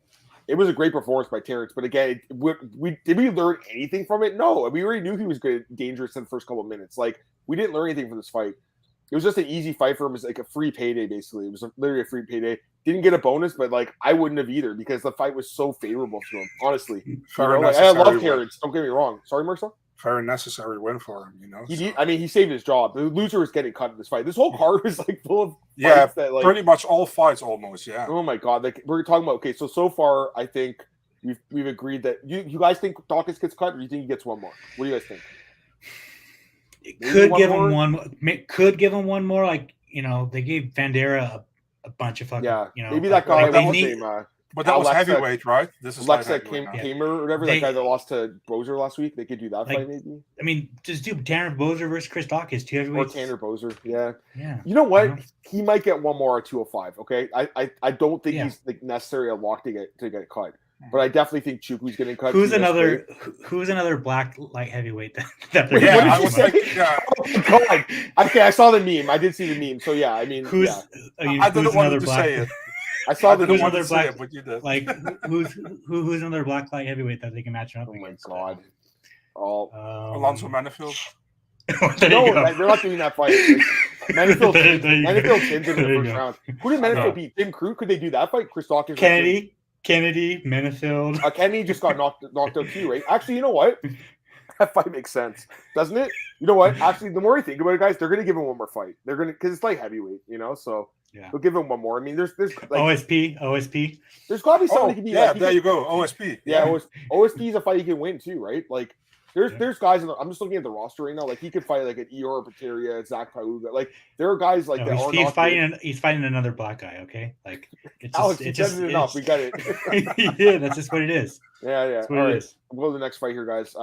It was a great performance by Terrence. But again, did we learn anything from it? No, we already knew he was good, dangerous in the first couple of minutes. Like, we didn't learn anything from this fight. It was just an easy fight for him. It was like a free payday, basically. It was literally a free payday. Didn't get a bonus, but like I wouldn't have either because the fight was so favorable to him. Honestly, I love Terrence. Don't get me wrong. Sorry, Marcel. Very necessary win for him. You know, he saved his job. The loser was getting cut in this fight. This whole card was like full of fights that, like, pretty much all fights almost. Yeah. Oh my god! Like we're talking about. Okay, so far I think we've agreed that you guys think Dawkins gets cut, or do you think he gets one more? What do you guys think? Could give him one more. Like, you know, they gave Vandera a bunch of fucking. Yeah, you know, maybe that guy. Like But that was Alexa- heavyweight, right? This is light Alexa heavyweight now. Kamer or whatever, that guy that lost to Bozer last week. They could do that Like, fight maybe. I mean, just do Tanner Bozer versus Chris Dawkins, 2 Or heavyweights. Tanner Bozer, yeah. Yeah. You know what? You know? He might get one more at 205. Okay, I don't think Yeah. he's like necessarily a lock to get cut, but I definitely think Chukwu's getting cut. Who's too. That's another great. who's another black light heavyweight that Wait, Yeah, what did I you was say? like, yeah. Oh my God. Okay, I saw the meme. I did see the meme. So yeah, I mean, who's yeah. I didn't want to say it. I saw I the didn't who's want another to say black- it, but you did. like who's another black light heavyweight that they can match up Oh my against? God. Oh Alonso Manifield. There no, you go. they're not doing that fight. Manifield There you go. wins in the There you first go. round. Who did Manifield beat? Tim Crew? Could they do that fight? Chris Dawkins? Kennedy, Menefield. Kennedy just got knocked out too, right? Actually, you know what? That fight makes sense, doesn't it? You know what? Actually, the more I think about it, guys, they're going to give him one more fight. They're going to, because it's like heavyweight, you know. So Yeah. they'll give him one more. I mean, there's like OSP. there's got to be something Oh, that can be. yeah, like, there you go. OSP. Yeah, OSP is a fight he can win too, right? Like Yeah. there's guys. I'm just looking at the roster right now. Like he could fight like an Eor Pateria, Zach Pauga. Like there are guys like No, that. he's fighting. He's fighting another black guy. Okay, like it's Alex, just, you it's just said it enough. We got it. yeah, that's just what it is. Yeah. That's what All it right, is. we'll go to the next fight here, guys.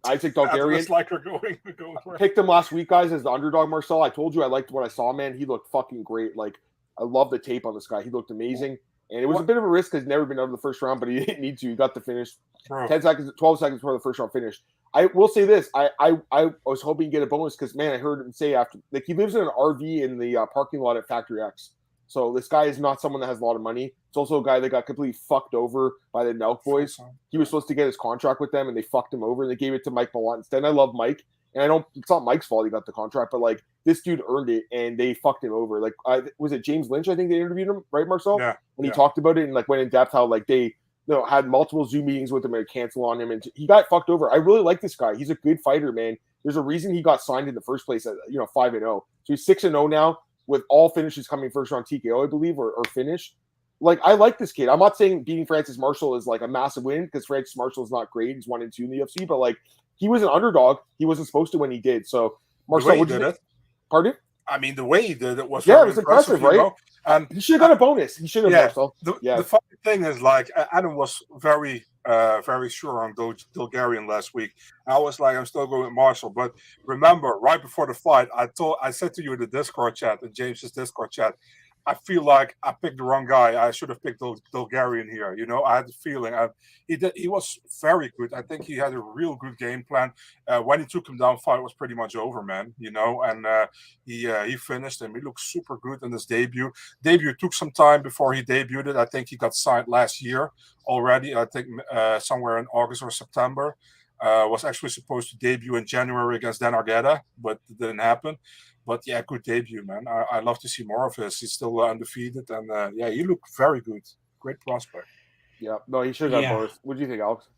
Isaac That's Dalgarian. like we're going for it. Picked him last week, guys, as the underdog. Marcel, I told you I liked what I saw, man. He looked fucking great. Like I love the tape on this guy. He looked amazing, and it was a bit of a risk because he's never been out of the first round, but he didn't need to. He got the finish. Bro. 12 seconds before the first round finished. I will say this: I was hoping to get a bonus because man, I heard him say after like he lives in an RV in the parking lot at Factory X. So this guy is not someone that has a lot of money. It's also a guy that got completely fucked over by the Nelk boys. He was supposed to get his contract with them, and they fucked him over. And they gave it to Mike Malott instead. And I love Mike, and I don't. It's not Mike's fault he got the contract, but like this dude earned it, and they fucked him over. Like, was it James Lynch? I think they interviewed him, right, Marcel? Yeah. When he talked about it and like went in depth how like they had multiple Zoom meetings with him and cancel on him, and he got fucked over. I really like this guy. He's a good fighter, man. There's a reason he got signed in the first place at 5-0. So he's 6-0 now with all finishes coming first round TKO, I believe, or finish. Like I like this kid. I'm not saying beating Francis Marshall is like a massive win because Francis Marshall is not great. He's 1-2 in the UFC, but like he was an underdog. He wasn't supposed to when he did. So Marcel, what did it? Pardon? I mean, the way he did it was it very was impressive, right? you know? And He should have got a bonus. He should have. Yeah. Marcel. the funny thing is, like, Adam was very sure on Dalgarian last week. I was like, I'm still going with Marshall. But remember, right before the fight, I said to you in the Discord chat, in James's Discord chat, I feel like I picked the wrong guy. I should have picked Dalgarian here. You know, I had the feeling he was very good. I think he had a real good game plan. When he took him down, fight was pretty much over, man. You know, and he finished him. He looked super good in his debut. Debut took some time before he debuted. I think he got signed last year already. I think somewhere in August or September. Was actually supposed to debut in January against Dan Argueta, but it didn't happen. But yeah, good debut, man. I love to see more of his. He's still undefeated, and yeah, he looked very good. Great prospect. Yeah, no, he should have got a bonus. What do you think, Alex?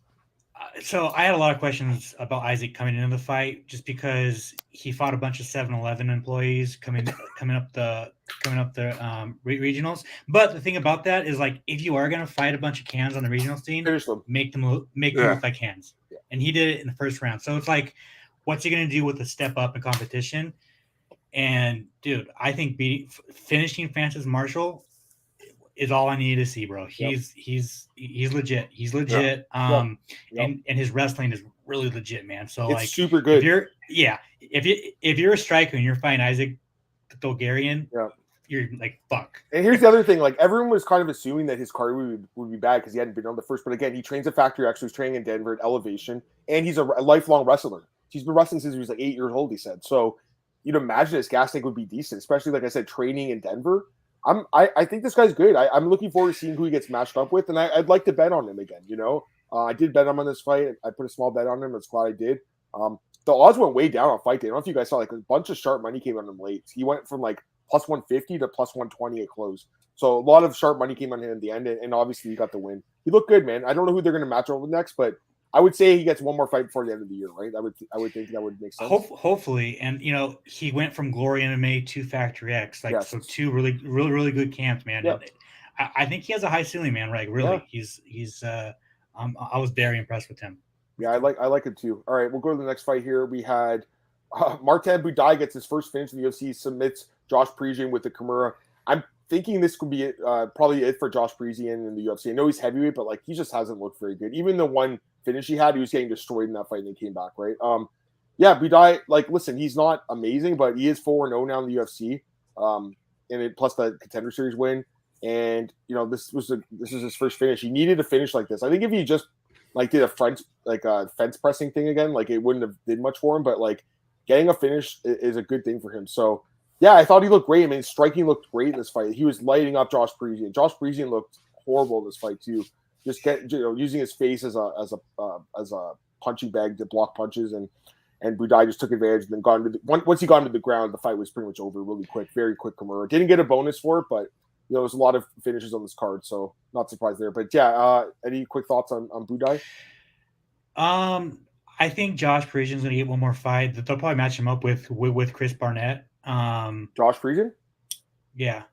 So I had a lot of questions about Isaac coming into the fight, just because he fought a bunch of 7-Eleven employees coming up the regionals. But the thing about that is, like, if you are going to fight a bunch of cans on the regional scene, make them look like cans. Yeah. And he did it in the first round. So it's like, what's he going to do with the step up in competition? And dude, I think finishing Francis Marshall is all I need to see, bro. He's legit. He's legit. And his wrestling is really legit, man. So it's like super good. If you're a striker and you're fighting Isaac Dalgarian, you're like, fuck. And here's the other thing: like everyone was kind of assuming that his cardio would be bad because he hadn't been on the first. But again, he trains at Factory X. He's training in Denver at Elevation, and he's a lifelong wrestler. He's been wrestling since he was like 8 years old. He said so. You'd imagine his gas tank would be decent, especially like I said, training in Denver. I think this guy's good. I'm looking forward to seeing who he gets matched up with, and I'd like to bet on him again. You know, I did bet him on this fight. I put a small bet on him. It's glad I did. The odds went way down on fight day. I don't know if you guys saw, like, a bunch of sharp money came on him late. He went from like plus 150 to plus 120 at close. So a lot of sharp money came on him in the end, and obviously he got the win. He looked good, man. I don't know who they're going to match up with next, but I would say he gets one more fight before the end of the year, right? I would think that would make sense. Hopefully, and he went from Glory MMA to Factory X, so two really good camps, man. Yeah. And I think he has a high ceiling, man. Right? Really, he's. I was very impressed with him. Yeah, I like him too. All right, we'll go to the next fight here. We had Martin Budai gets his first finish in the UFC, submits Josh Prigin with the Kimura. I'm thinking this could be probably it for Josh Parisian in the UFC. I know he's heavyweight, but like he just hasn't looked very good. Even the one finish he had, he was getting destroyed in that fight and he came back, right? Yeah, Budai, like, listen, he's not amazing, but he is 4-0 now in the UFC. Plus the Contender Series win. And, you know, this is his first finish. He needed a finish like this. I think if he just, like, did a fence pressing thing again, like, it wouldn't have did much for him. But, like, getting a finish is a good thing for him. So, yeah, I thought he looked great. I mean, striking looked great in this fight. He was lighting up Josh Parisian. Josh Parisian looked horrible in this fight, too. Just using his face as a punching bag to block punches, and Budai just took advantage and then once he got into the ground, the fight was pretty much over really quick, very quick Kimura. Didn't get a bonus for it, but you know, there's a lot of finishes on this card, so not surprised there. But yeah, any quick thoughts on Budai? I think Josh Parisian's gonna get one more fight. They'll probably match him up with Chris Barnett. Josh Parisian? Yeah.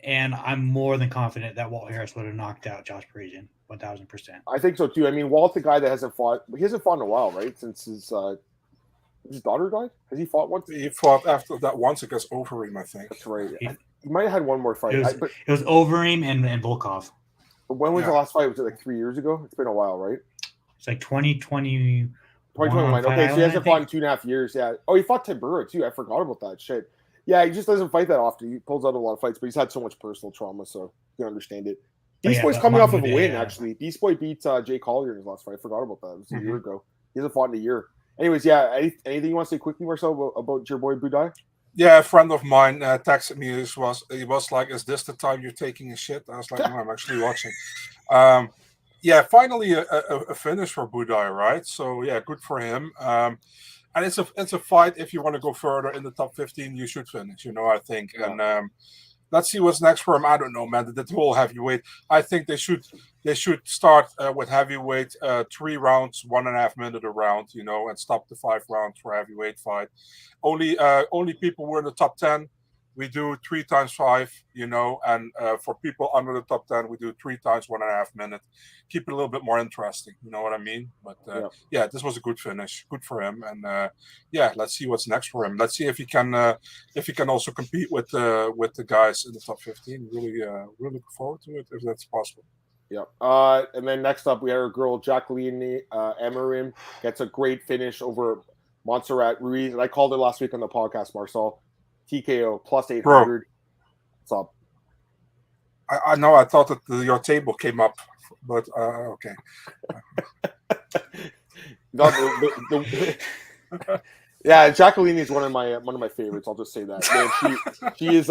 And I'm more than confident that Walt Harris would have knocked out Josh Parisian 1,000%. I think so too. I mean, Walt's the guy that hasn't fought. He hasn't fought in a while, right? Since his daughter died. Has he fought once? He fought after that once against Overeem, I think. That's right. He might have had one more fight. It was Overeem and Volkov. But when was the last fight? Was it like 3 years ago? It's been a while, right? It's like 2020. 2021. Okay, so he hasn't fought in 2.5 years. Yeah. Oh, he fought Tibura too. I forgot about that shit. Yeah, he just doesn't fight that often. He pulls out a lot of fights, but he's had so much personal trauma, so you can understand it. Beast Boy's coming off of a win, actually. Beast Boy beat Jay Collier in his last fight. I forgot about that. It was a year ago. He hasn't fought in a year. Anyways, yeah, anything you want to say quickly, Marcel, about your boy Budai? Yeah, a friend of mine texted me. He was like, "Is this the time you're taking a shit?" I was like, "No, I'm actually watching." Yeah, finally a finish for Budai, right? So yeah, good for him. And it's a fight. If you want to go further in the top 15, you should finish. You know, I think. Yeah. And let's see what's next for him. I don't know, man. The whole heavyweight. I think they should start with heavyweight 3 rounds, 1.5 minute a round. You know, and stop the 5 rounds for heavyweight fight. Only people who are in the top 10. We do 3 times 5, you know, and for people under the top 10, we do 3 times 1.5 minute. Keep it a little bit more interesting, you know what I mean? But yeah, this was a good finish, good for him, and yeah, let's see what's next for him. Let's see if he can also compete with the guys in the top 15. Really looking forward to it if that's possible. Yeah. And then next up, we had our girl Jacqueline Emerim gets a great finish over Montserrat Ruiz, and I called her last week on the podcast, Marcel. TKO plus 800. Bro, what's up? I know. I thought that your table came up, but okay. Yeah, Jacqueline is one of my favorites. I'll just say that. Man, she is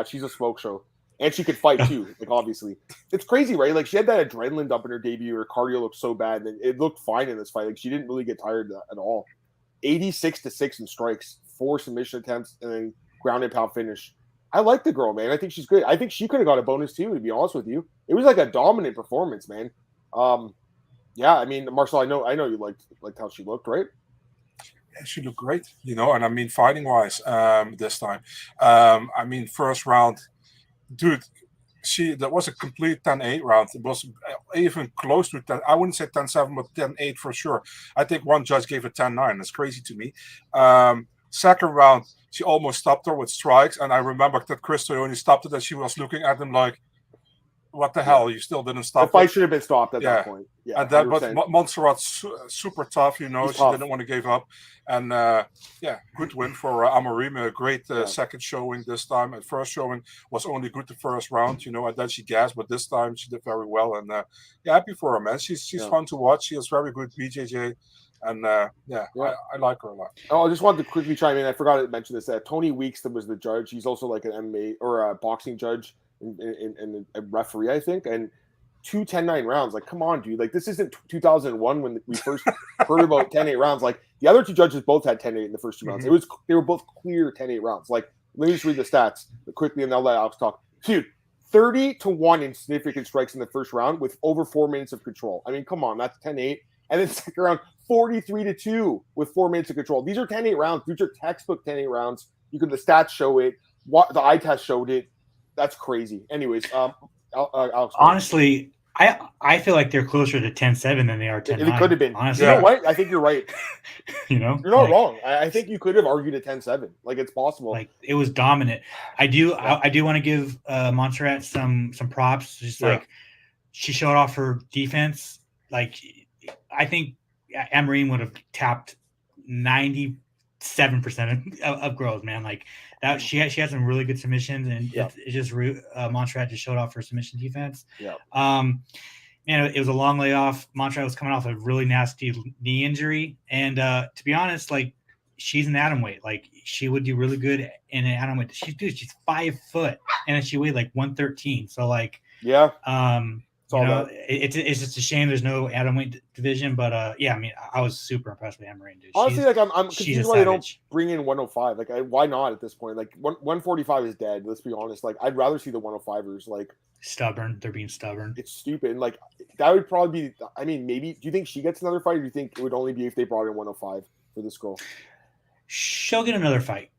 she's a smoke show, and she could fight too. Like obviously, it's crazy, right? Like she had that adrenaline dump in her debut. Her cardio looked so bad, and it looked fine in this fight. Like she didn't really get tired at all. 86-6 in strikes, 4 submission attempts, and then ground and pound finish. I like the girl, man. I think she's good. I think she could have got a bonus too, to be honest with you. It was like a dominant performance, man. Yeah, I mean, Marcel, I know you liked how she looked, right? Yeah, she looked great, you know, and I mean fighting wise, this time. I mean, first round, dude, that was a complete 10-8 round. It was even close to 10. I wouldn't say 10-7, but 10-8 for sure. I think one judge gave it 10-9. That's crazy to me. Second round, she almost stopped her with strikes, and I remember that Chris Toyoni stopped it, and she was looking at him like, "What the hell? You still didn't stop." The fight should have been stopped at that point. Yeah, and that, but Montserrat's super tough, you know. She didn't want to give up, and yeah, good win for Amarima. A great second showing this time. And first showing was only good the first round, you know, and then she gasped, but this time she did very well, and yeah, happy for her, man. She's fun to watch. She has very good BJJ. And I like her a lot. Oh, I just wanted to quickly chime in. I forgot to mention this. Tony Weeks that was the judge. He's also like an MMA or a boxing judge and a referee, I think. And 2 10-9 rounds. Like, come on, dude. Like, this isn't 2001 when we first heard about 10-8 rounds. Like, the other 2 judges both had 10-8 in the first 2 rounds. They were both clear 10-8 rounds. Like, let me just read the stats quickly, and I'll let Alex talk. Dude, 30-1 in significant strikes in the first round with over 4 minutes of control. I mean, come on, that's 10-8. And then second round, 43-2 with 4 minutes of control. These are 10-8 rounds. These are textbook 10-8 rounds. The stats show it. The eye test showed it. That's crazy. Anyways, Alex, honestly, I feel like they're closer to 10-7 than they are 10-9. It could have been. Honestly. You know what? I think you're right. You know, you're not wrong. I think you could have argued a 10-7. Like it's possible. Like it was dominant. I do want to give Montserrat some props. Just like she showed off her defense. Like I think Amarine would have tapped 97% of girls, man. Like that, she had some really good submissions, and it just Montserrat just showed off her submission defense. Yeah. And it was a long layoff. Montserrat was coming off a really nasty knee injury, and to be honest, like she's an atom weight. Like she would do really good in an atom weight. She's 5 foot, and then she weighed like 113. So like it's just a shame there's no atom weight division, but I mean, I was super impressed with Amarine, dude. Honestly, like I'm confused why they don't bring in 105. Like why not at this point? Like 145 is dead. Let's be honest. Like I'd rather see the 105ers. Like stubborn. They're being stubborn. It's stupid. And like that would probably be. I mean, maybe. Do you think she gets another fight, or do you think it would only be if they brought in 105 for this girl? She'll get another fight.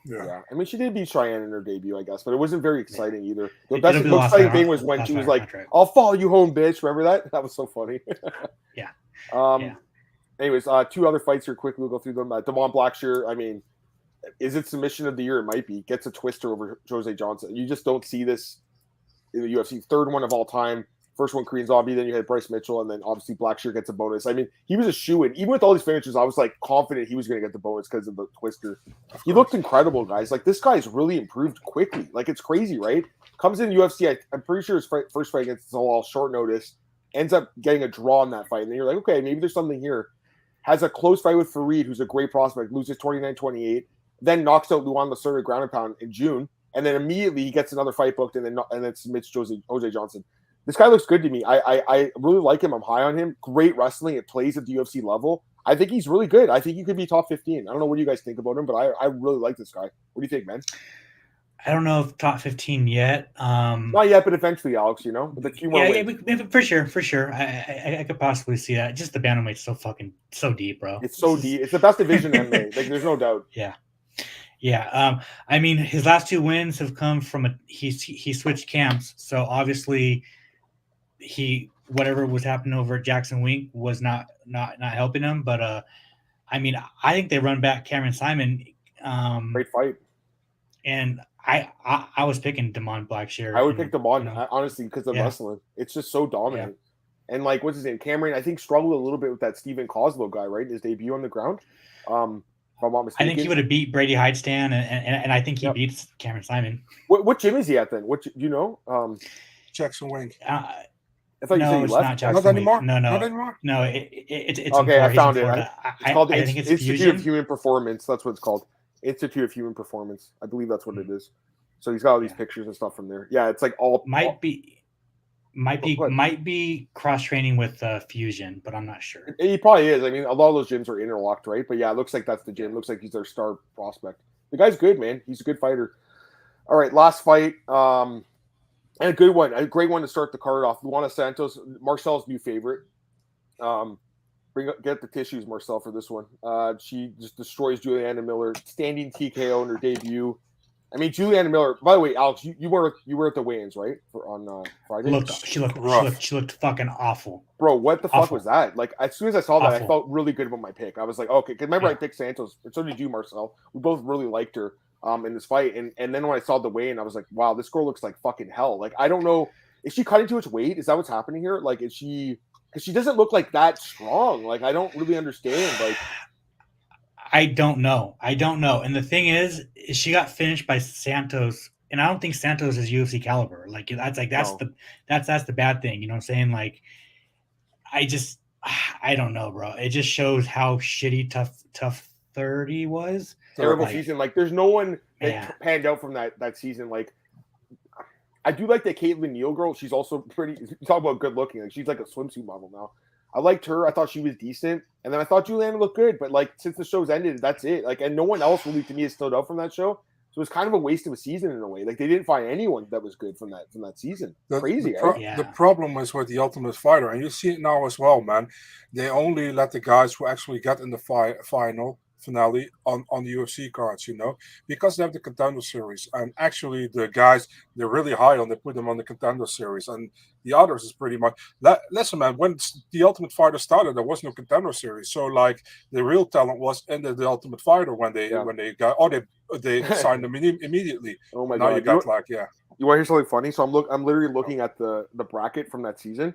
Yeah. I mean, she did beat Cheyenne in her debut, I guess, but it wasn't very exciting either. The best exciting thing was when she was like, "I'll follow you home, bitch." Remember that? That was so funny. Yeah. Anyways, 2 other fights here. Quickly, we'll go through them. Damon Blackshear. I mean, is it submission of the year? It might be. Gets a twister over Jose Johnson. You just don't see this in the UFC. 3rd one of all time. First one, Korean Zombie. Then you had Bryce Mitchell, and then obviously Blackshear gets a bonus. I mean, he was a shoo-in. Even with all these finishes, I was like confident he was going to get the bonus because of the twister. He looked incredible, guys. Like this guy's really improved quickly. Like it's crazy, right? Comes in UFC. I'm pretty sure his first fight against Zalal, short notice, ends up getting a draw in that fight, and then you're like, okay, maybe there's something here. Has a close fight with Farid, who's a great prospect, loses 29-28, then knocks out Luan Lacerda ground and pound in June, and then immediately he gets another fight booked, and then submits Jose Johnson. This guy looks good to me. I really like him. I'm high on him. Great wrestling. It plays at the UFC level. I think he's really good. I think he could be top 15. I don't know what you guys think about him, but I really like this guy. What do you think, man? I don't know if top 15 yet. Not yet, but eventually, Alex, you know? With a few more for sure. I could possibly see that. Just the bantamweight's so deep, bro. It's so deep. It's the best division in MMA. Like, there's no doubt. Yeah. I mean, his last 2 wins have come from he switched camps. So obviously whatever was happening over at Jackson Wink was not helping him. But I mean, I think they run back Cameron Simon. Great fight. And I was picking Damon Blackshear. I would pick Damon, honestly, because of wrestling. It's just so dominant. Yeah. And like, what's his name? Cameron, I think, struggled a little bit with that Steven Kozlow guy, right? His debut on the ground. If I'm not mistaken. I think he would have beat Brady Heidstand, and I think he beats Cameron Simon. What gym is he at then? What do you know? Jackson Wink. I thought you said he left. Not Jackson Not anymore. No. Not anymore. No, it's okay. I found it. It's called I think it's Institute of Human Performance. That's what it's called. Institute of Human Performance. I believe that's what it is. So he's got all these pictures and stuff from there. Yeah, it's like might be cross training with Fusion, but I'm not sure. He probably is. I mean, a lot of those gyms are interlocked, right? But yeah, it looks like that's the gym. Looks like he's their star prospect. The guy's good, man. He's a good fighter. All right, last fight. And a good one, a great one to start the card off. Luana Santos, Marcel's new favorite. Get the tissues, Marcel, for this one. She just destroys Juliana Miller, standing TKO in her debut. I mean, Juliana Miller. By the way, Alex, you were at the weigh-ins, right? On Friday. She looked fucking awful, bro. What the fuck was that? Like, as soon as I saw that, I felt really good about my pick. I was like, okay, because remember I picked Santos, and so did you, Marcel. We both really liked her. In this fight, and then when I saw the weigh-in, I was like, wow, this girl looks like fucking hell. Like, I don't know, is she cutting too much weight? Is that what's happening here? Like, is she, because she doesn't look like that strong. Like, I don't really understand. Like, I don't know. And the thing is she got finished by Santos, and I don't think Santos is UFC caliber. Like, that's the bad thing. You know what I'm saying? Like, I don't know, bro. It just shows how shitty tough 30 was. Terrible season. Like, there's no one that panned out from that season. Like, I do like that Caitlin Neal girl. She's also pretty. You talk about good looking. Like, she's like a swimsuit model now. I liked her. I thought she was decent, and then I thought Juliana looked good. But like, since the show's ended, that's it. Like, and no one else really to me has stood out from that show. So it's kind of a waste of a season in a way. Like, they didn't find anyone that was good from that season. Crazy. The problem is with the Ultimate Fighter, and you see it now as well, man. They only let the guys who actually get in the final finale on the UFC cards, because they have the Contender Series, and actually the guys they're really high on, they put them on the Contender Series, and the others is pretty much. Listen, man, when the Ultimate Fighter started, there was no Contender Series, so like the real talent was in the Ultimate Fighter when they got, or they signed them immediately. Oh my now god! You got You want to hear something funny? So I'm literally looking at the bracket from that season.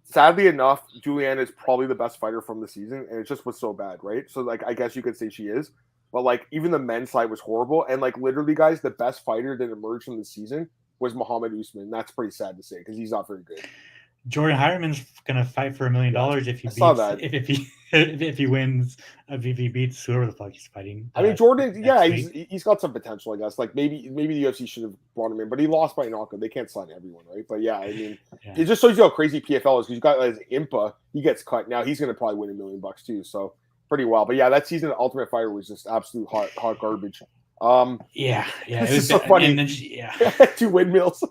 Sadly enough, Juliana is probably the best fighter from the season, and it just was so bad, right? So, like, I guess you could say she is, but like, even the men's side was horrible, and like, literally, guys, the best fighter that emerged from the season was Muhammad Usman. That's pretty sad to say because he's not very good. Jordan Hyman's gonna fight for $1 million if he beats if he wins if he beats whoever the fuck he's fighting. I mean, Jordan, he's got some potential, I guess. Like maybe the UFC should have brought him in, but he lost by knockout. They can't sign everyone, right? But yeah, I mean, it just shows you how crazy PFL is because you got like Impa, he gets cut now. He's gonna probably win $1 million too, so pretty well. But yeah, that season of Ultimate Fighter was just absolute hot garbage. It was so funny. And then 2 windmills.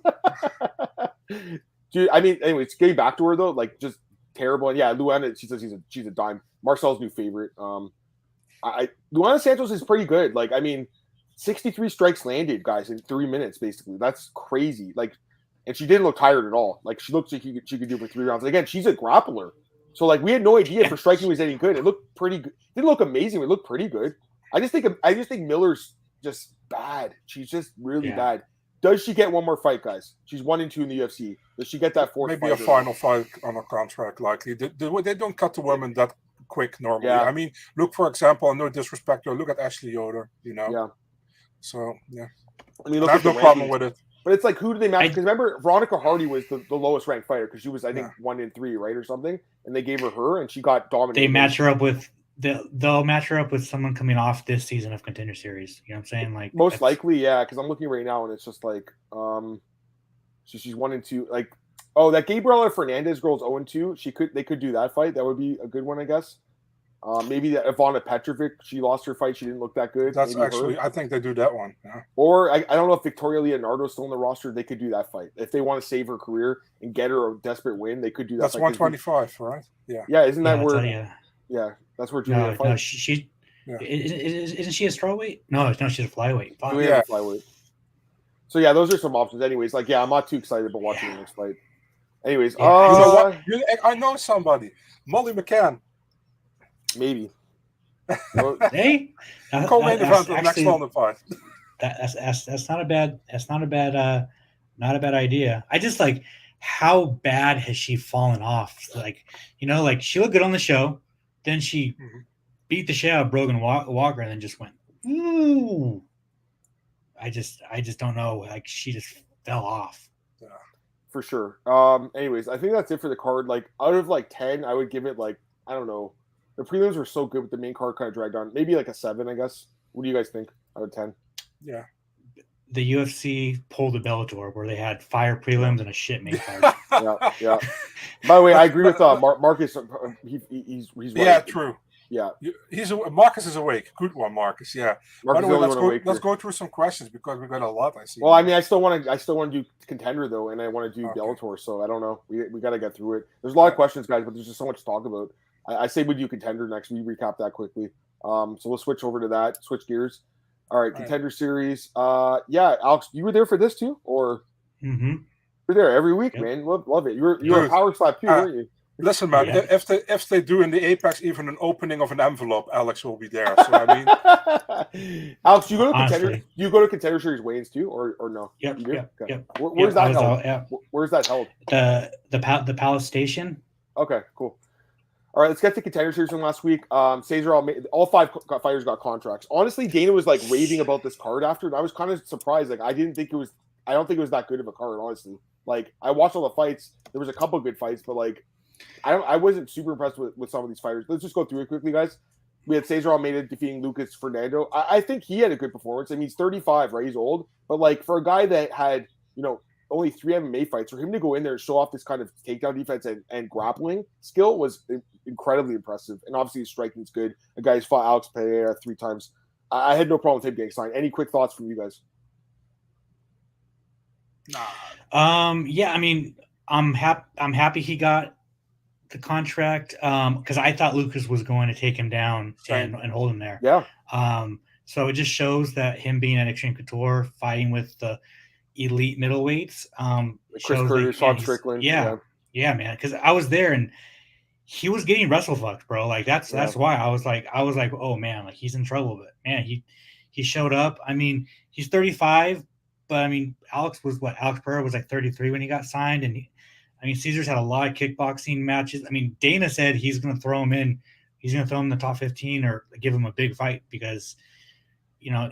Dude, I mean, anyways, getting back to her though, like just terrible. And yeah, Luana, she says she's a dime. Marcel's new favorite. Luana Santos is pretty good. Like, I mean, 63 strikes landed, guys, in 3 minutes, basically. That's crazy. Like, and she didn't look tired at all. Like, she looked like she could do it for 3 rounds. And again, she's a grappler. So like, we had no idea if her striking was any good. It looked pretty good. It didn't look amazing. It looked pretty good. I just think Miller's just bad. She's just really bad. Does she get one more fight, guys? She's 1-2 in the UFC. Does she get that fourth Maybe a final fight on a contract, likely. They don't cut the women that quick normally. Yeah. I mean, look, for example, no disrespect, look at Ashley Yoder, Yeah. So, yeah. I mean, I have no problem with it. But it's like, who do they match? Because remember, Veronica Hardy was the lowest ranked fighter because she was, I think, 1-3, right, or something. And they gave her, and she got dominated. They match her up with they'll match her up with someone coming off this season of Contender Series. You know what I'm saying? Like most likely, yeah. Because I'm looking right now, and it's just like, so she's 1-2. Like, that Gabriela Fernandez girl's 0-2. They could do that fight. That would be a good one, I guess. Maybe that Ivana Petrovic. She lost her fight. She didn't look that good. That's maybe actually, her. I think they do that one. Yeah. Or I don't know if Victoria Leonardo's still in the roster. They could do that fight if they want to save her career and get her a desperate win. They could do that. That's 125, right? Yeah. Yeah, isn't that where? Yeah, that's where Julia fights. No, she isn't she a strawweight? No, she's a flyweight. Flyweight. So yeah, those are some options. Anyways, like I'm not too excited about watching the next fight. Anyways, you know what? I know somebody, Molly McCann. Maybe. Hey, co-main event of next London fight. That's not a bad idea. I just like how bad has she fallen off? Like, like she looked good on the show, then she beat the shit out of Brogan Walker, and then just went, ooh. I just don't know. Like she just fell off. Yeah, for sure. Anyways, I think that's it for the card. Like out of like 10, I would give it like, I don't know. The prelims were so good, but the main card kind of dragged on. Maybe like a 7, I guess. What do you guys think out of 10? Yeah. The UFC pulled the Bellator where they had fire prelims and a shit main card. yeah. By the way, I agree with Marcus. He's right. Yeah, true. Yeah, Marcus is awake. Good one, Marcus. Yeah. Marcus, by the way, let's go through some questions because we got a lot. I see. Well, I mean, I still want to do Contender though, and I want to do Bellator. So I don't know. We got to get through it. There's a lot of questions, guys, but there's just so much to talk about. I say we do Contender next. We recap that quickly. So we'll switch over to that. Switch gears. All right, Contender Series. Yeah, Alex, you were there for this too, or you're there every week, man. Love it. You're a power slap too, weren't you? Listen, man. Yeah. If they do in the Apex even an opening of an envelope, Alex will be there. So I mean, Alex, you go to Contender. You go to Contender Series weigh-ins too, or no? Yep. Okay. Where's that held? Where's that held? The Palace Station. Okay, cool. All right, let's get to Contender Series from last week. Cesar, all 5 fighters got contracts. Honestly, Dana was like raving about this card after, and I was kind of surprised. Like, I don't think it was that good of a card, honestly. Like, I watched all the fights. There was a couple good fights, but like, I wasn't super impressed with some of these fighters. Let's just go through it quickly, guys. We had Cesar Almeida defeating Lucas Fernando. I think he had a good performance. I mean, he's 35, right? He's old, but like for a guy that had only 3 MMA fights, for him to go in there and show off this kind of takedown defense and grappling skill was incredibly impressive. And obviously his striking is good. A guy who's fought Alex Pereira 3 times. I had no problem with him getting signed. Any quick thoughts from you guys? Yeah, I mean, I'm happy he got the contract because I thought Lucas was going to take him down and hold him there. Yeah. So it just shows that him being at Extreme Couture, fighting with the elite middleweights, Chris Curtis, Sean Strickland. Yeah, man. Because I was there and he was getting wrestle fucked, bro. Like that's why I was like, oh man, like he's in trouble. But man, he showed up. I mean, he's 35, but I mean, Alex Pereira was like 33 when he got signed, and Caesar's had a lot of kickboxing matches. I mean, Dana said he's going to throw him in. He's going to throw him in the top 15 or give him a big fight because,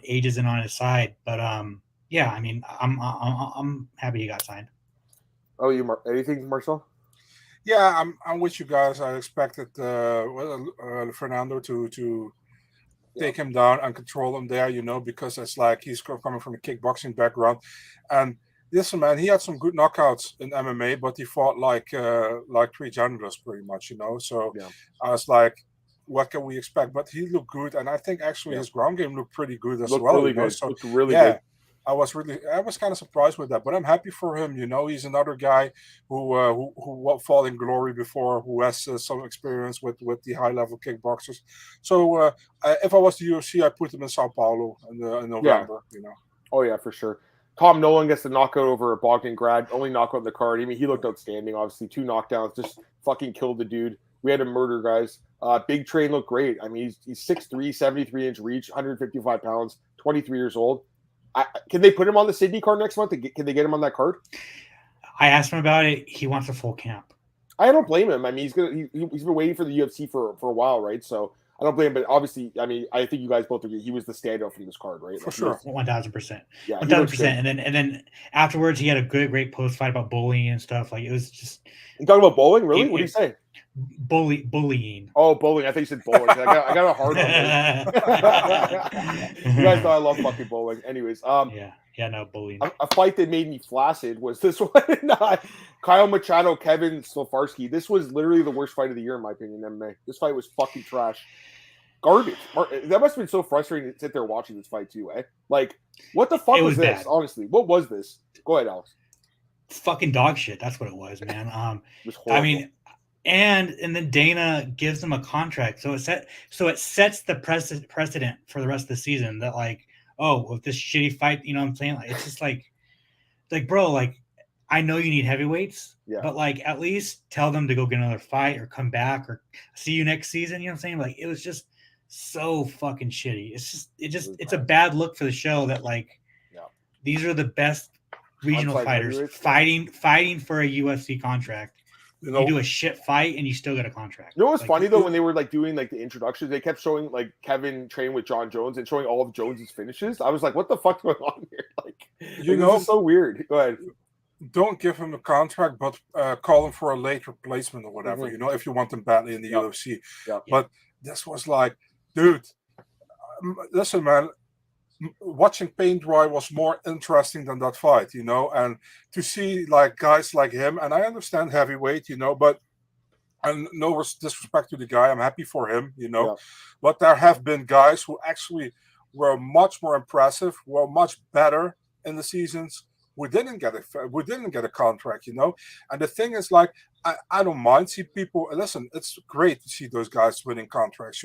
age isn't on his side. But yeah, I mean, I'm happy he got signed. Oh, anything, Marcel? Yeah, I'm with you guys. I expected Fernando to take him down and control him there, because it's like he's coming from a kickboxing background, and listen, man, he had some good knockouts in MMA, but he fought like three generals pretty much, So yeah. I was like, what can we expect? But he looked good, and I think actually his ground game looked pretty good as well. Really good. So, looked really good. I was kind of surprised with that, but I'm happy for him. He's another guy who fought in Glory before, who has some experience with the high level kickboxers. So if I was the UFC, I'd put him in Sao Paulo in November. Oh yeah, for sure. Tom Nolan gets the knockout over Bogdan Grad, only knockout in the card. I mean, he looked outstanding. Obviously, 2 knockdowns, just fucking killed the dude. We had him murder guys. Big Train looked great. I mean, he's 6'3", 73-inch reach, 155 pounds, 23 years old. Can they put him on the Sydney card next month? Can they get him on that card? I asked him about it. He wants a full camp. I don't blame him. I mean, he's been waiting for the UFC for a while, right? So I don't blame him. But obviously, I mean, I think you guys both agree he was the standout from this card, right? For sure, 1,000%. Yeah, 1,000%. And then afterwards, he had a great post fight about bullying and stuff. Like it was just. You talking about bowling? Really? What did he say? Bullying. Oh, bowling. I think you said bowling. I got a hard on. You guys know I love fucking bowling. Anyways, no bullying. A fight that made me flaccid was this one. Kyle Machado, Kevin Slofarski. This was literally the worst fight of the year in my opinion. MMA. This fight was fucking trash, garbage. That must have been so frustrating to sit there watching this fight too. Like, what the fuck was this? Bad. Honestly, what was this? Go ahead, Alex. Fucking dog shit. That's what it was, man. It was horrible. I mean. And then Dana gives them a contract, so it sets the precedent for the rest of the season that like, oh, with this shitty fight, you know what I'm saying? Like, it's just like bro, like I know you need heavyweights, but like at least tell them to go get another fight or come back or see you next season. You know what I'm saying? Like it was just so fucking shitty. It's a bad look for the show that like these are the best regional fighters fighting for a UFC contract. You do a shit fight and you still get a contract. You know what's funny though? When they were like doing like the introductions, they kept showing like Kevin trained with John Jones and showing all of Jones's finishes. I was like, what the fuck's going on here? Like, this is so weird. Go ahead. Don't give him a contract, but call him for a late replacement or whatever. Mm-hmm. If you want him badly in the UFC. Yeah. But this was like, dude, listen, man. Watching paint dry was more interesting than that fight, and to see like guys like him, and I understand heavyweight, but and no disrespect to the guy, I'm happy for him, but there have been guys who actually were much more impressive, were much better in the seasons. We didn't get a contract, and the thing is like, I don't mind see people listen. It's great to see those guys winning contracts,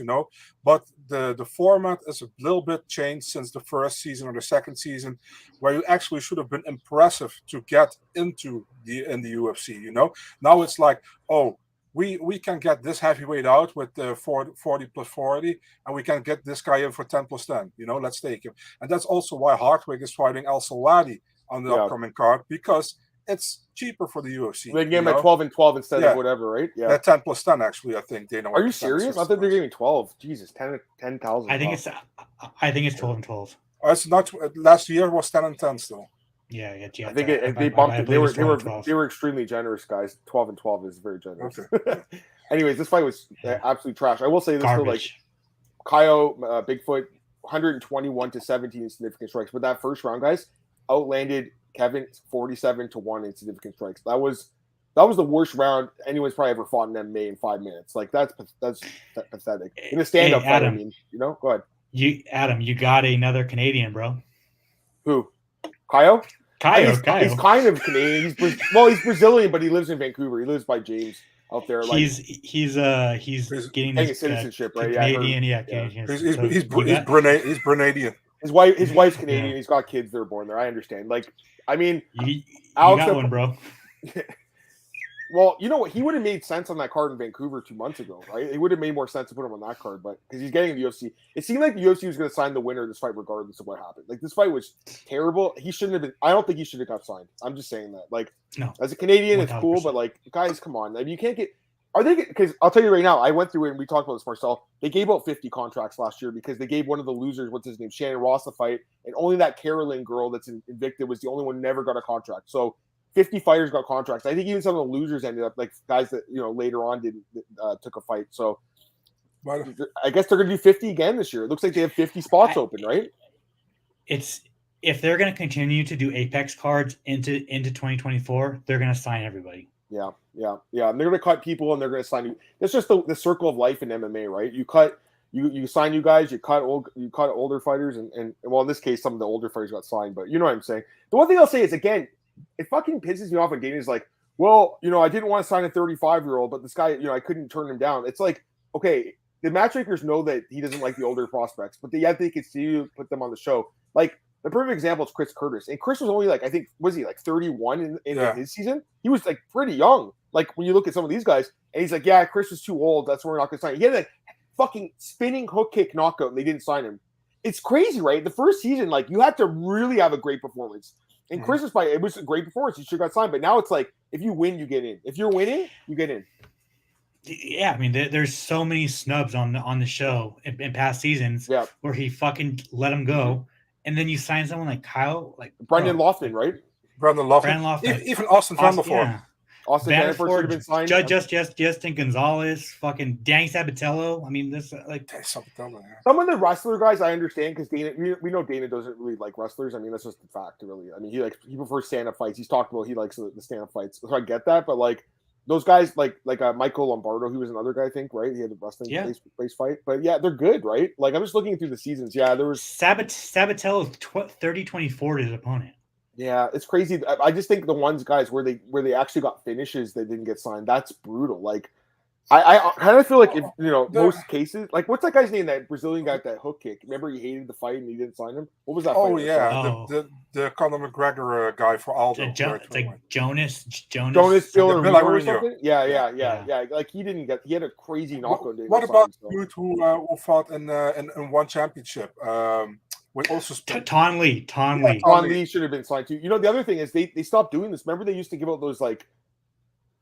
but the format is a little bit changed since the first season or the second season, where you actually should have been impressive to get into the UFC. Now it's like, oh, we can get this heavyweight out with the 40 plus 40, and we can get this guy in for 10 plus 10. Let's take him, and that's also why Hartwig is fighting Al Saladi on the upcoming card, because it's cheaper for the UFC. They gave him like 12 and 12 instead of whatever, right? Yeah, 10 plus 10 actually. I think they know. Are you serious? I thought they're giving 12. Jesus, 10,000. I think it's 12 and 12. It's not. Last year was 10 and 10 still. Yeah. I think they bumped it. They were extremely generous, guys. 12 and 12 is very generous. Okay. Anyways, this fight was absolute trash. I will say this though, like Kyle Bigfoot, 121 to 17 in significant strikes, but that first round, guys, outlanded Kevin 47-1 in significant strikes. That was the worst round anyone's probably ever fought in MMA in 5 minutes. Like that's pathetic. In a stand-up fight, I mean, go ahead. You got another Canadian, bro. Who? Kyle? Kyle. He's kind of Canadian. He's Brazilian, but he lives in Vancouver. He lives by James. out there. Like he's getting getting his citizenship, right? Canadian, Canadian. He's Grenadian. His wife's Canadian. Yeah. He's got kids that are born there. I understand. Like, I mean, you Alex got one, bro. Well, you know what? He would have made sense on that card in Vancouver 2 months ago, right? It would have made more sense to put him on that card, but because he's getting the UFC, it seemed like the UFC was going to sign the winner of this fight regardless of what happened. Like, this fight was terrible. He shouldn't have been. I don't think he should have got signed. I'm just saying that. Like, no, as a Canadian, 100%. It's cool, but like, guys, come on. I mean, you can't get. Are they? Because I'll tell you right now, I went through it and we talked about this, Marcel. They gave out 50 contracts last year because they gave one of the losers, what's his name, Shannon Ross, a fight, and only that Carolyn girl that's Invicta was the only one who never got a contract. So 50 fighters got contracts. I think even some of the losers ended up like guys that later on didn't took a fight. So I guess they're going to do 50 again this year. It looks like they have 50 spots open, right? It's if they're going to continue to do Apex cards into 2024, they're going to sign everybody. Yeah. And they're going to cut people and they're going to sign you. That's just the circle of life in MMA, right? You sign you guys, you cut older fighters, and well, in this case, some of the older fighters got signed, but you know what I'm saying. The one thing I'll say is, again, it fucking pisses me off when Dana's like, well, I didn't want to sign a 35-year-old, but this guy, I couldn't turn him down. It's like, okay, the matchmakers know that he doesn't like the older prospects, but yet they continue to put them on the show. Like, the perfect example is Chris Curtis. And Chris was only like, I think, was he like 31 in his season? He was like pretty young. Like, when you look at some of these guys, and he's like, yeah, Chris is too old. That's why we're not going to sign him. He had a fucking spinning hook kick knockout, and they didn't sign him. It's crazy, right? The first season, like, you had to really have a great performance. And Chris's fight, it was a great performance. He should have got signed. But now it's like, if you win, you get in. If you're winning, you get in. Yeah, I mean, there's so many snubs on the show in past seasons where he fucking let him go. And then you sign someone like Kyle, like Brendan Lofton, right? Brendan Lofton. Even Austin Vandervoort. Yeah. Austin Vandervoort should have been signed. Justin Gonzalez, fucking Danny Sabatello. I mean, this like some of the wrestler guys I understand because Dana, we know Dana doesn't really like wrestlers. I mean, that's just the fact, really. I mean, he prefers stand-up fights. He's talked about he likes the stand-up fights, so I get that. But like those guys, like Michael Lombardo, he was another guy, I think, right? He had a wrestling base fight, but yeah, they're good, right? Like I'm just looking through the seasons. Yeah, there was Sabatello 30-24 to his opponent. Yeah, it's crazy. I just think the ones guys where they actually got finishes that didn't get signed, that's brutal. Like, I kind of feel like if most cases, like what's that guy's name? That Brazilian guy with that hook kick. Remember he hated the fight and he didn't sign him. What was that? The Conor McGregor guy for Aldo. It's like Jonas Bill or something. Yeah. Like he had a crazy knockout. What about the dude who fought in one championship? Also Ton Lee should have been signed too. The other thing is they stopped doing this. Remember they used to give out those like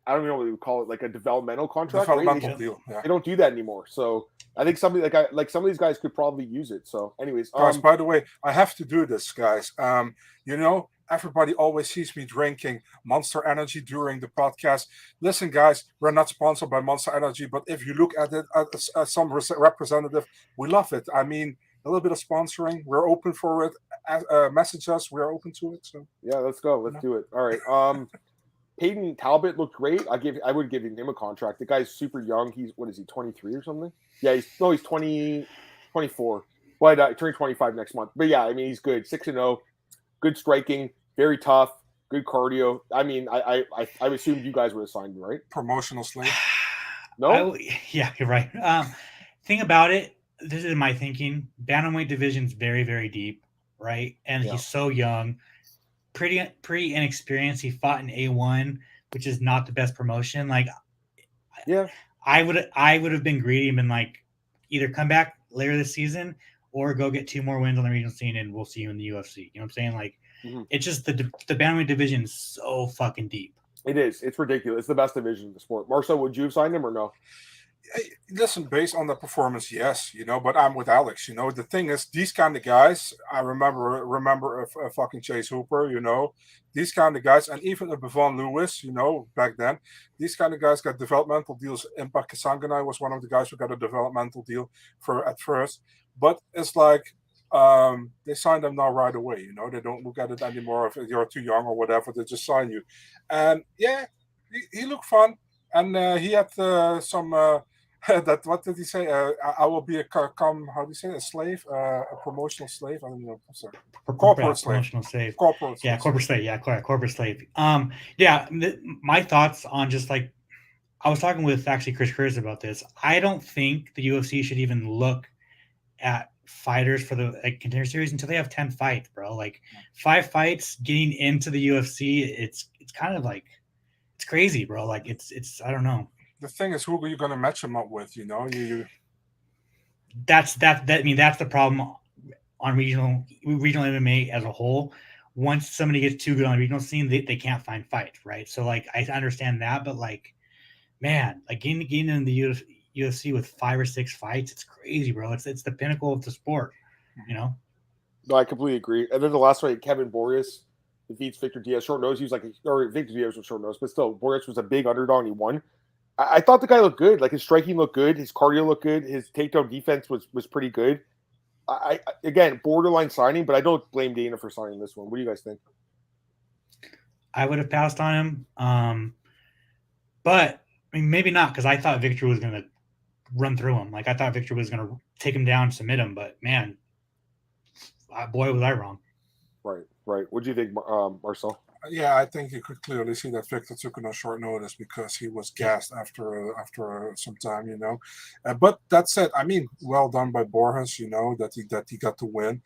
I don't even know what we would call it, like a developmental contract. Deal. Yeah. They don't do that anymore. So I think somebody like some of these guys could probably use it. So, anyways, guys. By the way, I have to do this, guys. Everybody always sees me drinking Monster Energy during the podcast. Listen, guys, we're not sponsored by Monster Energy, but if you look at it as some representative, we love it. I mean, a little bit of sponsoring, we're open for it. Message us, we're open to it. So yeah, let's go. Let's do it. All right. Peyton Talbot looked great. I would give him a contract. The guy's super young. He's 23 or something? Yeah, he's 24. But he turned 25 next month. But yeah, I mean he's good. 6-0, good striking, very tough, good cardio. I mean, I assumed you guys would have signed him, right? Promotional slate. No? Yeah, you're right. Thing about it, this is my thinking. Bantamweight division's very, very deep, right? And he's so young, pretty inexperienced. He fought in A1, which is not the best promotion. Like, yeah, I would have been greedy and been like, either come back later this season or go get 2 more wins on the regional scene, and we'll see you in the UFC. You know what I'm saying? Like, it's just the bantamweight division is so fucking deep. It is. It's ridiculous. It's the best division in the sport. Marcel, would you have signed him or no? Listen, based on the performance, yes, but I'm with Alex. The thing is, these kind of guys, I remember a fucking Chase Hooper, these kind of guys, and even a Bevon Lewis, back then, these kind of guys got developmental deals. Impact Kasanganai was one of the guys who got a developmental deal at first, but it's like they signed them now right away. They don't look at it anymore if you're too young or whatever. They just sign you, and yeah, he looked fun, and he had some. What did he say? I will be a slave, a promotional slave. I don't know. I'm sorry. Corporate slave. Promotional slave. Corporate slave. Yeah, corporate slave. Yeah, correct. Corporate slave. My thoughts on just like I was talking with actually Chris Curtis about this. I don't think the UFC should even look at fighters for the contender series until they have 10 fights, bro. Like 5 fights getting into the UFC, it's kind of like it's crazy, bro. Like it's I don't know. The thing is, who are you going to match him up with? That's the problem on regional MMA as a whole. Once somebody gets too good on the regional scene, they can't find fights, right? So like I understand that, but like, man, like getting in the UFC with 5 or 6 fights, it's crazy, bro. It's the pinnacle of the sport, you know. No, I completely agree. And then the last fight, Kevin Boreas defeats Victor Diaz. Short nose. He was Victor Diaz was short nose, but still, Boreas was a big underdog and he won. I thought the guy looked good. Like his striking looked good, his cardio looked good, his takedown defense was pretty good. I again, borderline signing, but I don't blame Dana for signing this one. What do you guys think? I would have passed on him, but I mean, maybe not, because I thought Victor was going to run through him. Like I thought Victor was going to take him down, submit him, but man, boy, was I wrong. Right. What do you think, Marcel? Yeah, I think you could clearly see that Victor took it on short notice because he was gassed after some time, you know. But that said, I mean, well done by Borges, you know, that he got to win.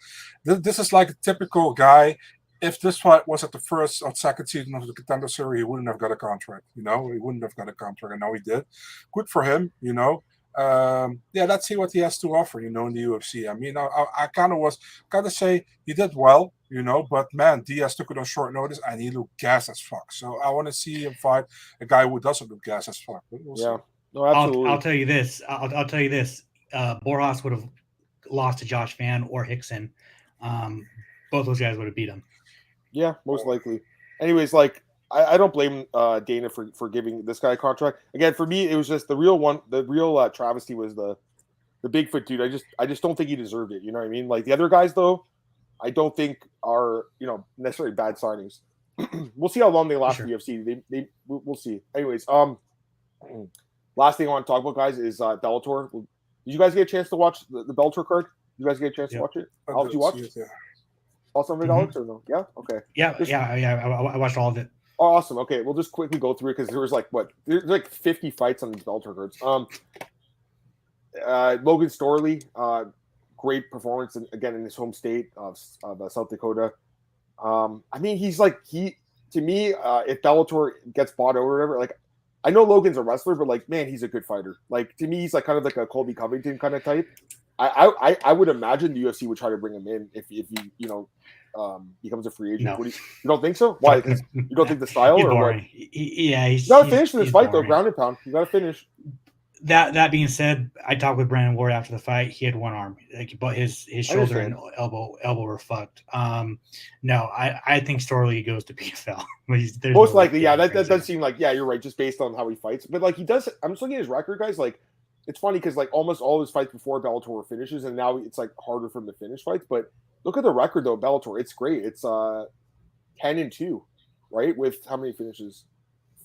This is like a typical guy. If this fight was at the first or second season of the Contender Series, he wouldn't have got a contract, you know. He wouldn't have got a contract, and now he did. Good for him, you know. Yeah, let's see what he has to offer, you know, in the UFC. I mean, I kind of was gotta say he did well, you know, but man, Diaz took it on short notice and he looked gas as fuck. So I want to see him fight a guy who doesn't look gas as fuck. We'll see. No, absolutely. I'll tell you this. I'll tell you this. Borjas would have lost to Josh Van or Hickson. Both those guys would have beat him. Yeah, most likely. Anyways, like I don't blame Dana for giving this guy a contract. Again, for me, it was just the real travesty was the Bigfoot dude. I just don't think he deserved it. You know what I mean? Like the other guys, though, I don't think are, you know, necessarily bad signings. We'll see how long they last in the UFC. We'll see. Anyways, last thing I want to talk about, guys, is Bellator. Did you guys get a chance to watch the Bellator card? Did you guys get a chance to watch it? How did you watch it? Also, Alex, or no? Yeah. Okay. Yeah. I watched all of it. Awesome. Okay, we'll just quickly go through it because there was there's like 50 fights on these Bellator cards. Logan Storley, great performance again in his home state of South Dakota. I mean, to me, if Bellator gets bought out or whatever, like I know Logan's a wrestler, but like, man, he's a good fighter. Like to me, he's like kind of like a Colby Covington kind of type. I would imagine the UFC would try to bring him in if he becomes a free agent. No. You don't think so? Why? Because you don't think the style he's or boring. what? He's got to finish this fight boring. though. Ground and pound. You got to finish. That being said, I talked with Brandon Ward after the fight. He had one arm, but his shoulder and elbow were fucked. No, I think Storley goes to PFL. Most likely, yeah. That does seem like, yeah, you're right, just based on how he fights. But like he does, I'm just looking at his record, guys. Like it's funny because like almost all his fights before Bellator were finishes, and now it's like harder for him to finish fights. But look at the record though, Bellator. It's great. It's 10-2, right? With how many finishes?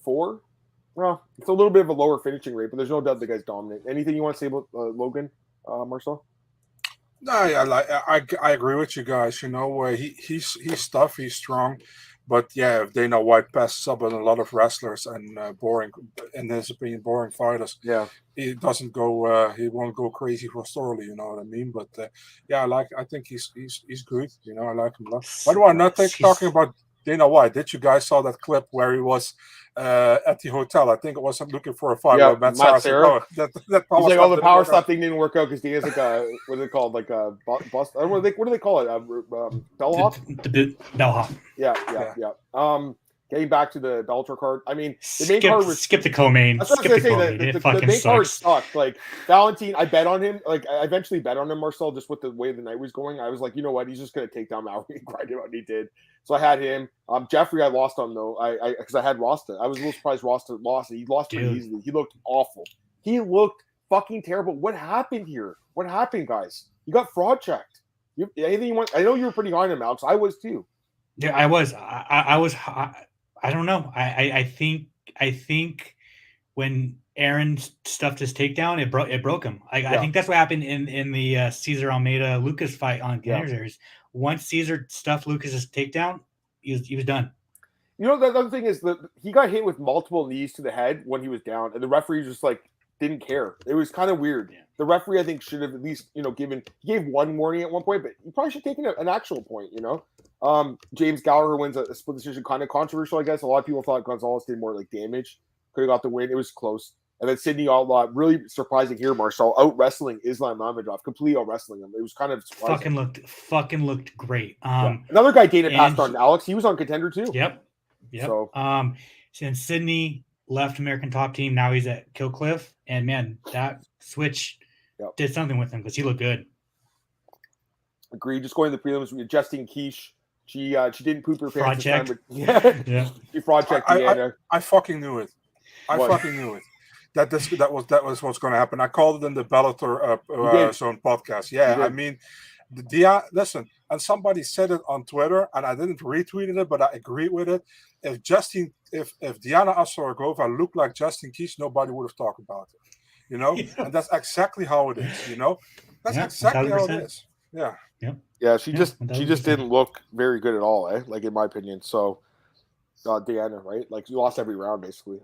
4. Well, it's a little bit of a lower finishing rate, but there's no doubt the guy's dominant. Anything you want to say about Logan, Marcel? No, I agree with you guys. You know, he's tough, he's strong, but yeah, if Dana White passes up on a lot of wrestlers and boring, in his opinion, boring fighters, yeah, he doesn't go. He won't go crazy for Storley. You know what I mean? But yeah, I think he's good. You know, I like him a lot. By the way, I'm not talking about Dana White. Did you guys saw that clip where he was at the hotel? I think it was looking for a fight with Matt Serra. That he's like, oh, the power stop thing didn't work out because Dana's like what is it called? Like a bust. What do they call it? Bellhop? The bellhop. Yeah. Getting back to the Bellator card, I mean, the main card was skip the co-main. That's what I was gonna say. The main card sucked. Like Valentin, I bet on him. Like I eventually bet on him, Marcel, just with the way the night was going. I was like, you know what? He's just gonna take down Maui and grind him out. And he did. So I had him. Jeffrey, I lost on though. Because I had Rasta. I was a little surprised Rasta lost it. He lost pretty easily. He looked awful. He looked fucking terrible. What happened here? What happened, guys? You got fraud checked. Anything you want? I know you were pretty high on him, Alex. I was too. Yeah, I was. I don't know. I think when Aaron stuffed his takedown, it broke him. I think that's what happened in the Cesar Almeida Lucas fight on Contender Series. Once Cesar stuffed Lucas's takedown, he was done. You know, the other thing is that he got hit with multiple knees to the head when he was down, and the referee just like didn't care. It was kind of weird. Yeah. The referee, I think, should have at least, he gave one warning at one point, but he probably should have taken an actual point, James Gallagher wins a split decision, kind of controversial, I guess. A lot of people thought Gonzalez did more like damage. Could have got the win. It was close. And then Sydney Outlaw, really surprising here, Marcel, out wrestling Islam Mamedov, completely out wrestling him. It was kind of surprising. Fucking looked great. Another guy Dana passed on, Alex. He was on Contender too. Yep. So, since Sydney left American Top Team, now he's at Killcliff, and man, that switch did something with him because he looked good. Agreed. Just going to the prelims with Justine Quiche. She didn't poop her pants this time. Yeah. She fraud checked Deanna. I fucking knew it. Fucking knew it. That was what's going to happen. I called it in the Bellator Zone podcast. Yeah, I mean, listen, and somebody said it on Twitter, and I didn't retweet it, but I agree with it. If Diana Asorogova looked like Justine Quiche, nobody would have talked about it. And that's exactly how it is. That's exactly 100%. How it is. Yeah. Yeah, she just didn't look very good at all, like in my opinion. So, Deanna, right? Like, you lost every round basically.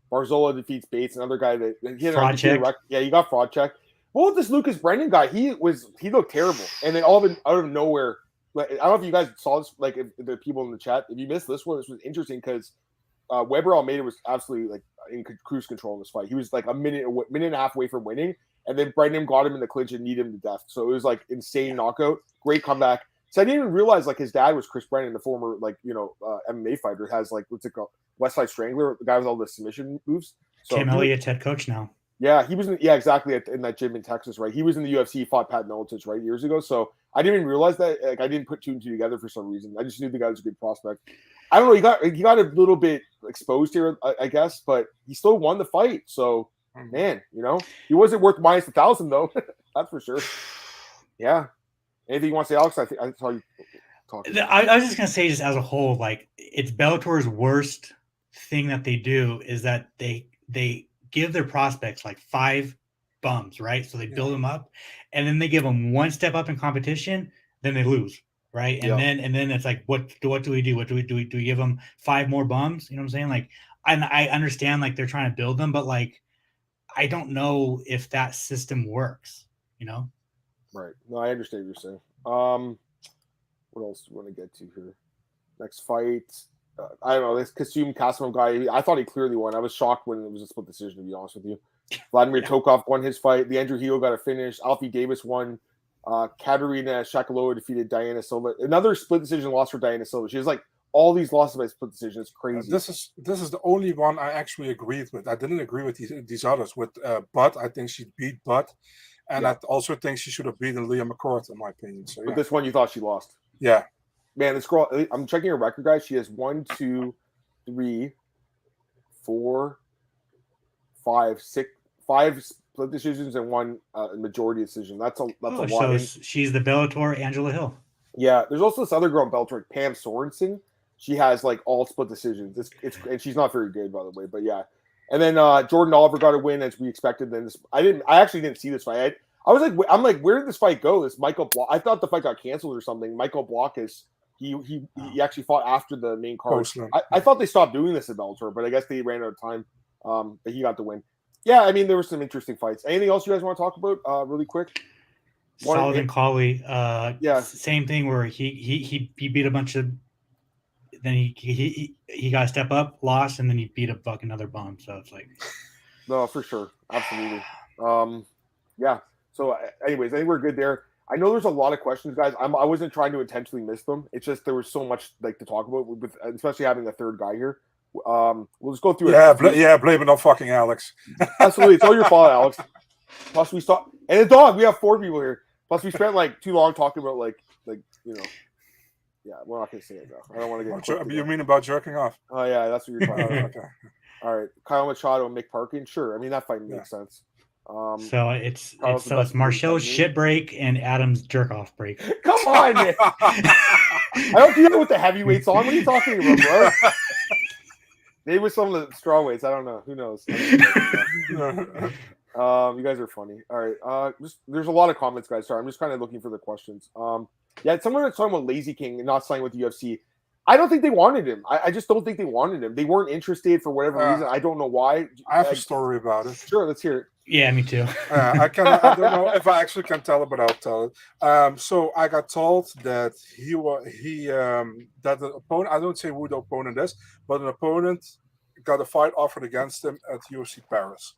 Barzola defeats Bates, another guy that he fraud check. He got fraud check. Well, with this Lucas Brendan guy, he looked terrible, and then out of nowhere, like, I don't know if you guys saw this, like if the people in the chat, if you missed this one, this was interesting because Weber Almeida was absolutely like in cruise control in this fight. He was like a minute and a half away from winning. And then Brendan got him in the clinch and kneed him to death. So it was like insane knockout. Great comeback. So I didn't even realize like his dad was Chris Brendan, the former MMA fighter, has like what's it called, Westside Strangler, the guy with all the submission moves. So Tim Elliott's head coach now. Yeah, he was exactly in that gym in Texas, right? He was in the UFC, fought Pat Miletich, right, years ago. So I didn't even realize that. Like, I didn't put two and two together for some reason. I just knew the guy was a good prospect. I don't know. He got a little bit exposed here, I guess, but he still won the fight. So. Man, he wasn't worth minus 1,000 though. That's for sure. Yeah. Anything you want to say, Alex? I saw you talking. I was just gonna say, just as a whole, like it's Bellator's worst thing that they do is that they give their prospects like 5 bums, right? So they build them up, and then they give them one step up in competition, then they lose, right? And then it's like, what do we do? What do we give them 5 more bums? You know what I'm saying? Like, I understand like they're trying to build them, but like. I don't know if that system works, Right. No, I understand what you're saying. What else do we want to get to here? Next fight. I don't know. This Kasum Kasimov guy, I thought he clearly won. I was shocked when it was a split decision, to be honest with you. Vladimir Tokov won his fight. The Andrew Hilo got a finish. Alfie Davis won. Katerina Shakalova defeated Diana Silva. Another split decision loss for Diana Silva. She has like all these losses by split decision. It's crazy. This is the only one I actually agreed with. I didn't agree with these others. With Butt, I think she beat Butt, and I also think she should have beaten Leah McCourt, in my opinion. So, But this one you thought she lost. Yeah. Man, this girl. I'm checking her record, guys. She has 1, 2, 3, 4, 5, 6, 5 split decisions and 1 majority decision. That's a lot. So she's the Bellator Angela Hill. Yeah. There's also this other girl in Bellator, Pam Sorensen. She has like all split decisions. It's and she's not very good, by the way. But yeah, and then Jordan Oliver got a win as we expected. Then I actually didn't see this fight. I'm like, where did this fight go? This Michael Block. I thought the fight got canceled or something. Michael Block he actually fought after the main card. I thought they stopped doing this at Bellator, but I guess they ran out of time. But he got the win. Yeah, I mean there were some interesting fights. Anything else you guys want to talk about really quick? Sullivan Colley. Same thing where he beat a bunch of. Then he got to step up, lost, and then he beat a fucking another bum. So it's like, no, for sure, absolutely. Yeah. So, anyways, I think we're good there. I know there's a lot of questions, guys. I wasn't trying to intentionally miss them. It's just there was so much like to talk about, with especially having a third guy here. We'll just go through it. Blame it on fucking Alex. Absolutely, it's all your fault, Alex. Plus, we stopped, and the dog. We have 4 people here. Plus, we spent like too long talking about like. Yeah, we're not going to say it, though. I don't want to get... You mean about jerking off? Oh, yeah, that's what you're talking about. Okay. All right. Kyle Machado and Mick Parkin. Sure. I mean, that fight makes sense. So it's Marcel's shit break and Adam's jerk off break. Come on, man. I don't do that with the heavyweights on. What are you talking about, bro? Maybe with some of the strawweights. I don't know. Who knows? You guys are funny. All right. There's a lot of comments, guys. Sorry. I'm just kind of looking for the questions. Yeah, someone was talking about Lazy King and not signing with the UFC. I don't think they wanted him. I just don't think they wanted him. They weren't interested for whatever reason. I don't know why. I have a story about it. Sure, let's hear it. Yeah, me too. I don't know if I actually can tell it, but I'll tell it. So I got told that that the opponent, I don't say who the opponent is, but an opponent got a fight offered against him at UFC Paris.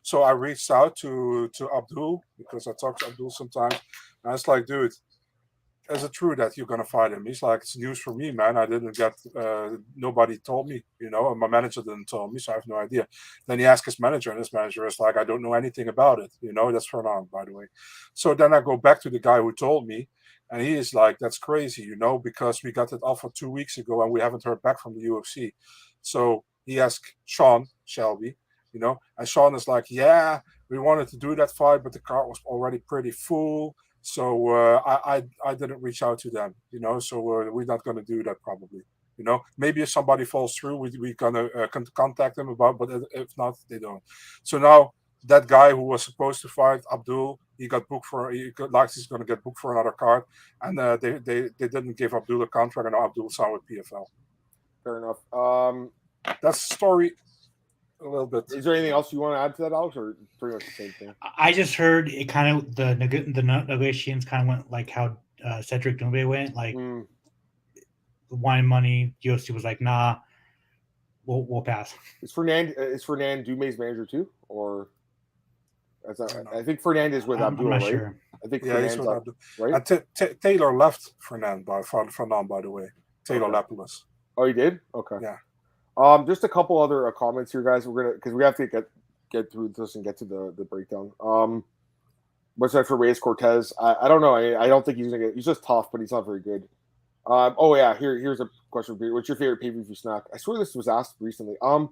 So I reached out to Abdul, because I talk to Abdul sometimes, and I was like, dude, is it true that you're gonna fight him? He's like, it's news for me, man. I didn't get, nobody told me, and my manager didn't tell me, so I have no idea. Then he asked his manager, and his manager is like, I don't know anything about it. That's Fernand, by the way. So then I go back to the guy who told me, and he is like, that's crazy, because we got it offer 2 weeks ago, and we haven't heard back from the UFC. So he asked Sean Shelby, and Sean is like, yeah, we wanted to do that fight, but the card was already pretty full. So I didn't reach out to them, so we're not going to do that probably. Maybe if somebody falls through, we're going to contact them about, but if not, they don't. So now that guy who was supposed to fight Abdul, he got booked he's going to get booked for another card, and they didn't give Abdul a contract, and Abdul signed with PFL. Fair enough. That's the story. A little bit. Is there anything else you want to add to that, Alex, or pretty much the same thing? I just heard it kind of the negotiations kind of went like how Cedric Doumbé went, like wine money. UFC was like, nah, we'll pass. Is Fernand Doumbé's manager too, or I think Fernand is with Abdul, right? Sure. I think he's with Abdul, right? Taylor left Fernand by the way. Taylor Lapidus. Oh, he did? Okay. Yeah. Just a couple other comments here, guys. Because we have to get through this and get to the breakdown. What's that for Reyes Cortez? I don't know. I don't think he's gonna get. He's just tough, but he's not very good. Oh yeah. Here's a question for you. What's your favorite pay-per-view snack? I swear this was asked recently. I don't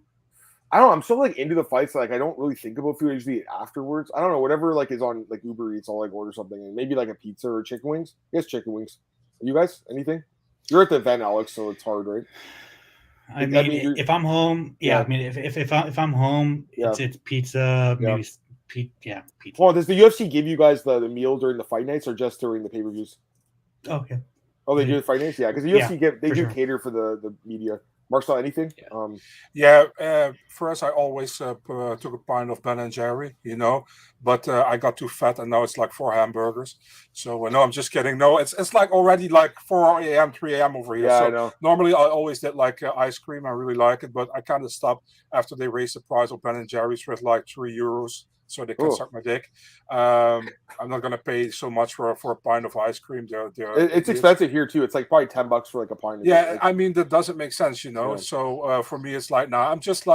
know. I'm so into the fights. Like I don't really think about food. I usually eat afterwards. I don't know. Whatever is on Uber Eats, I'll order something, and maybe a pizza or chicken wings. Yes, chicken wings. You guys, anything? You're at the event, Alex, so it's hard, right? I mean, if I'm home, yeah. I mean, if I'm home, it's pizza, maybe pizza. Oh, does the UFC give you guys the meal during the fight nights or just during the pay-per-views? Okay. Oh, they do the fight nights, yeah. Because the UFC cater for the media. Marcel, anything? For us, I always took a pint of Ben and Jerry, but I got too fat, and now it's like 4 hamburgers. So no, I'm just kidding. No, it's like already like 4 a.m., 3 a.m. over here. Yeah, so I know. Normally, I always did ice cream. I really like it, but I kind of stopped after they raised the price of Ben and Jerry's with like €3. So they can suck my dick. I'm not gonna pay so much for a pint of ice cream. It's expensive here too. It's like probably $10 for a pint. Yeah, I mean that doesn't make sense, Yeah. So for me, it's like I'm just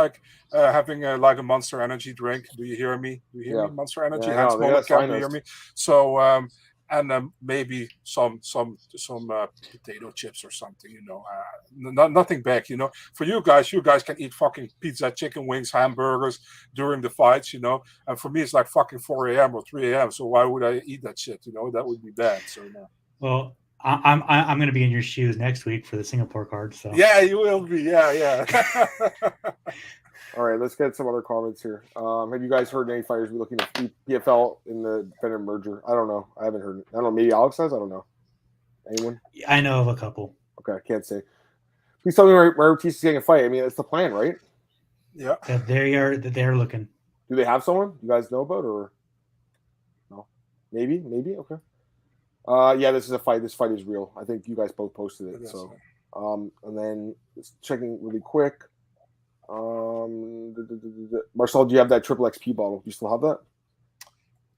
having a Monster Energy drink. Do you hear me? Do you hear me? Monster Energy. Yeah, do you hear me? So and maybe some potato chips or something. Nothing big. For you guys can eat fucking pizza, chicken wings, hamburgers during the fights. And for me, it's like fucking 4 a.m. or 3 a.m. So why would I eat that shit? That would be bad. So no. Well, I'm going to be in your shoes next week for the Singapore card. So yeah, you will be. Yeah. All right, let's get some other comments here. Have you guys heard any fighters be looking at PFL in the Venom merger? I don't know. I haven't heard it. I don't know. Maybe Alex has. I don't know. Anyone? I know of a couple. Okay, I can't say. Please tell me where Ortiz is getting a fight. I mean, it's the plan, right? Yeah. That they're looking. Do they have someone you guys know about, or no? Maybe. Okay. Yeah, this is a fight. This fight is real. I think you guys both posted it. So, and then just checking really quick. Marcel, do you have that triple XP bottle? Do you still have that?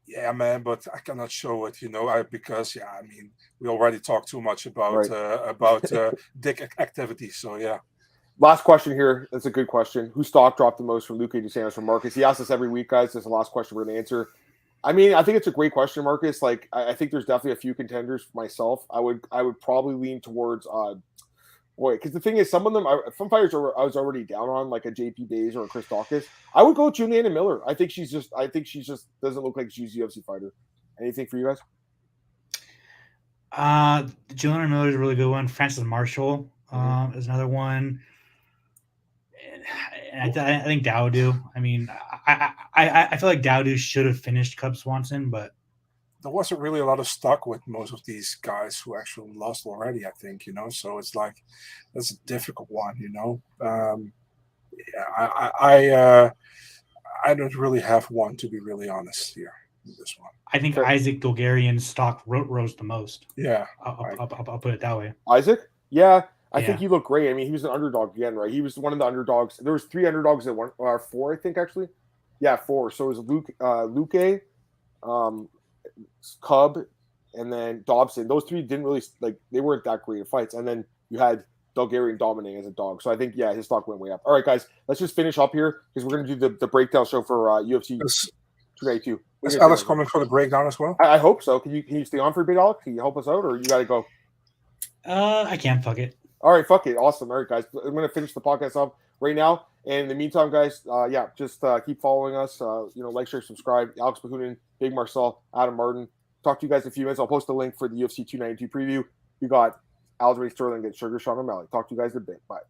Yeah, man, but I cannot show it, because we already talked too much about dick activity. So yeah. Last question here. That's a good question. Who stock dropped the most from Luque, DeSantis, from Marcus? He asks us every week, guys. That's the last question we're going to answer. I mean, I think it's a great question, Marcus. Like, I think there's definitely a few contenders for myself. I would probably lean towards because the thing is, some fighters I was already down on, like a JP Bays or a Chris Dawkins. I would go Juliana Miller. I think she's just doesn't look like she's a UFC fighter. Anything for you guys? Juliana Miller is a really good one. Francis Marshall is another one. And I think Dawodu. I mean, I feel like Dawodu should have finished Cub Swanson, but there wasn't really a lot of stock with most of these guys who actually lost already, I think, so it's like, that's a difficult one, I don't really have one, to be really honest here. This one, I think Isaac Dulgarian's stock rose the most. Yeah, I'll put it that way. Isaac, yeah, I think he looked great. I mean, he was an underdog again, right? He was one of the underdogs. There was 3 underdogs at 4, I think, actually. Yeah, 4. So it was Luque, Cub, and then Dobson. Those 3 didn't really they weren't that great at fights. And then you had Dulgarian dominating as a dog. So I think his stock went way up. All right, guys, let's just finish up here because we're gonna do the breakdown show for UFC 292. Is Alex coming for the breakdown as well? I hope so. Can you stay on for a bit, Alex? Can you help us out, or you got to go? I can. Fuck it. All right, fuck it. Awesome. All right, guys, I'm gonna finish the podcast up right now. And in the meantime, guys, just keep following us. Like, share, subscribe. Alex Behunin, Big Marcel, Adam Martin. Talk to you guys in a few minutes. I'll post a link for the UFC 292 preview. You got Aljamain Sterling against Sugar Sean O'Malley. Talk to you guys in a bit. Bye.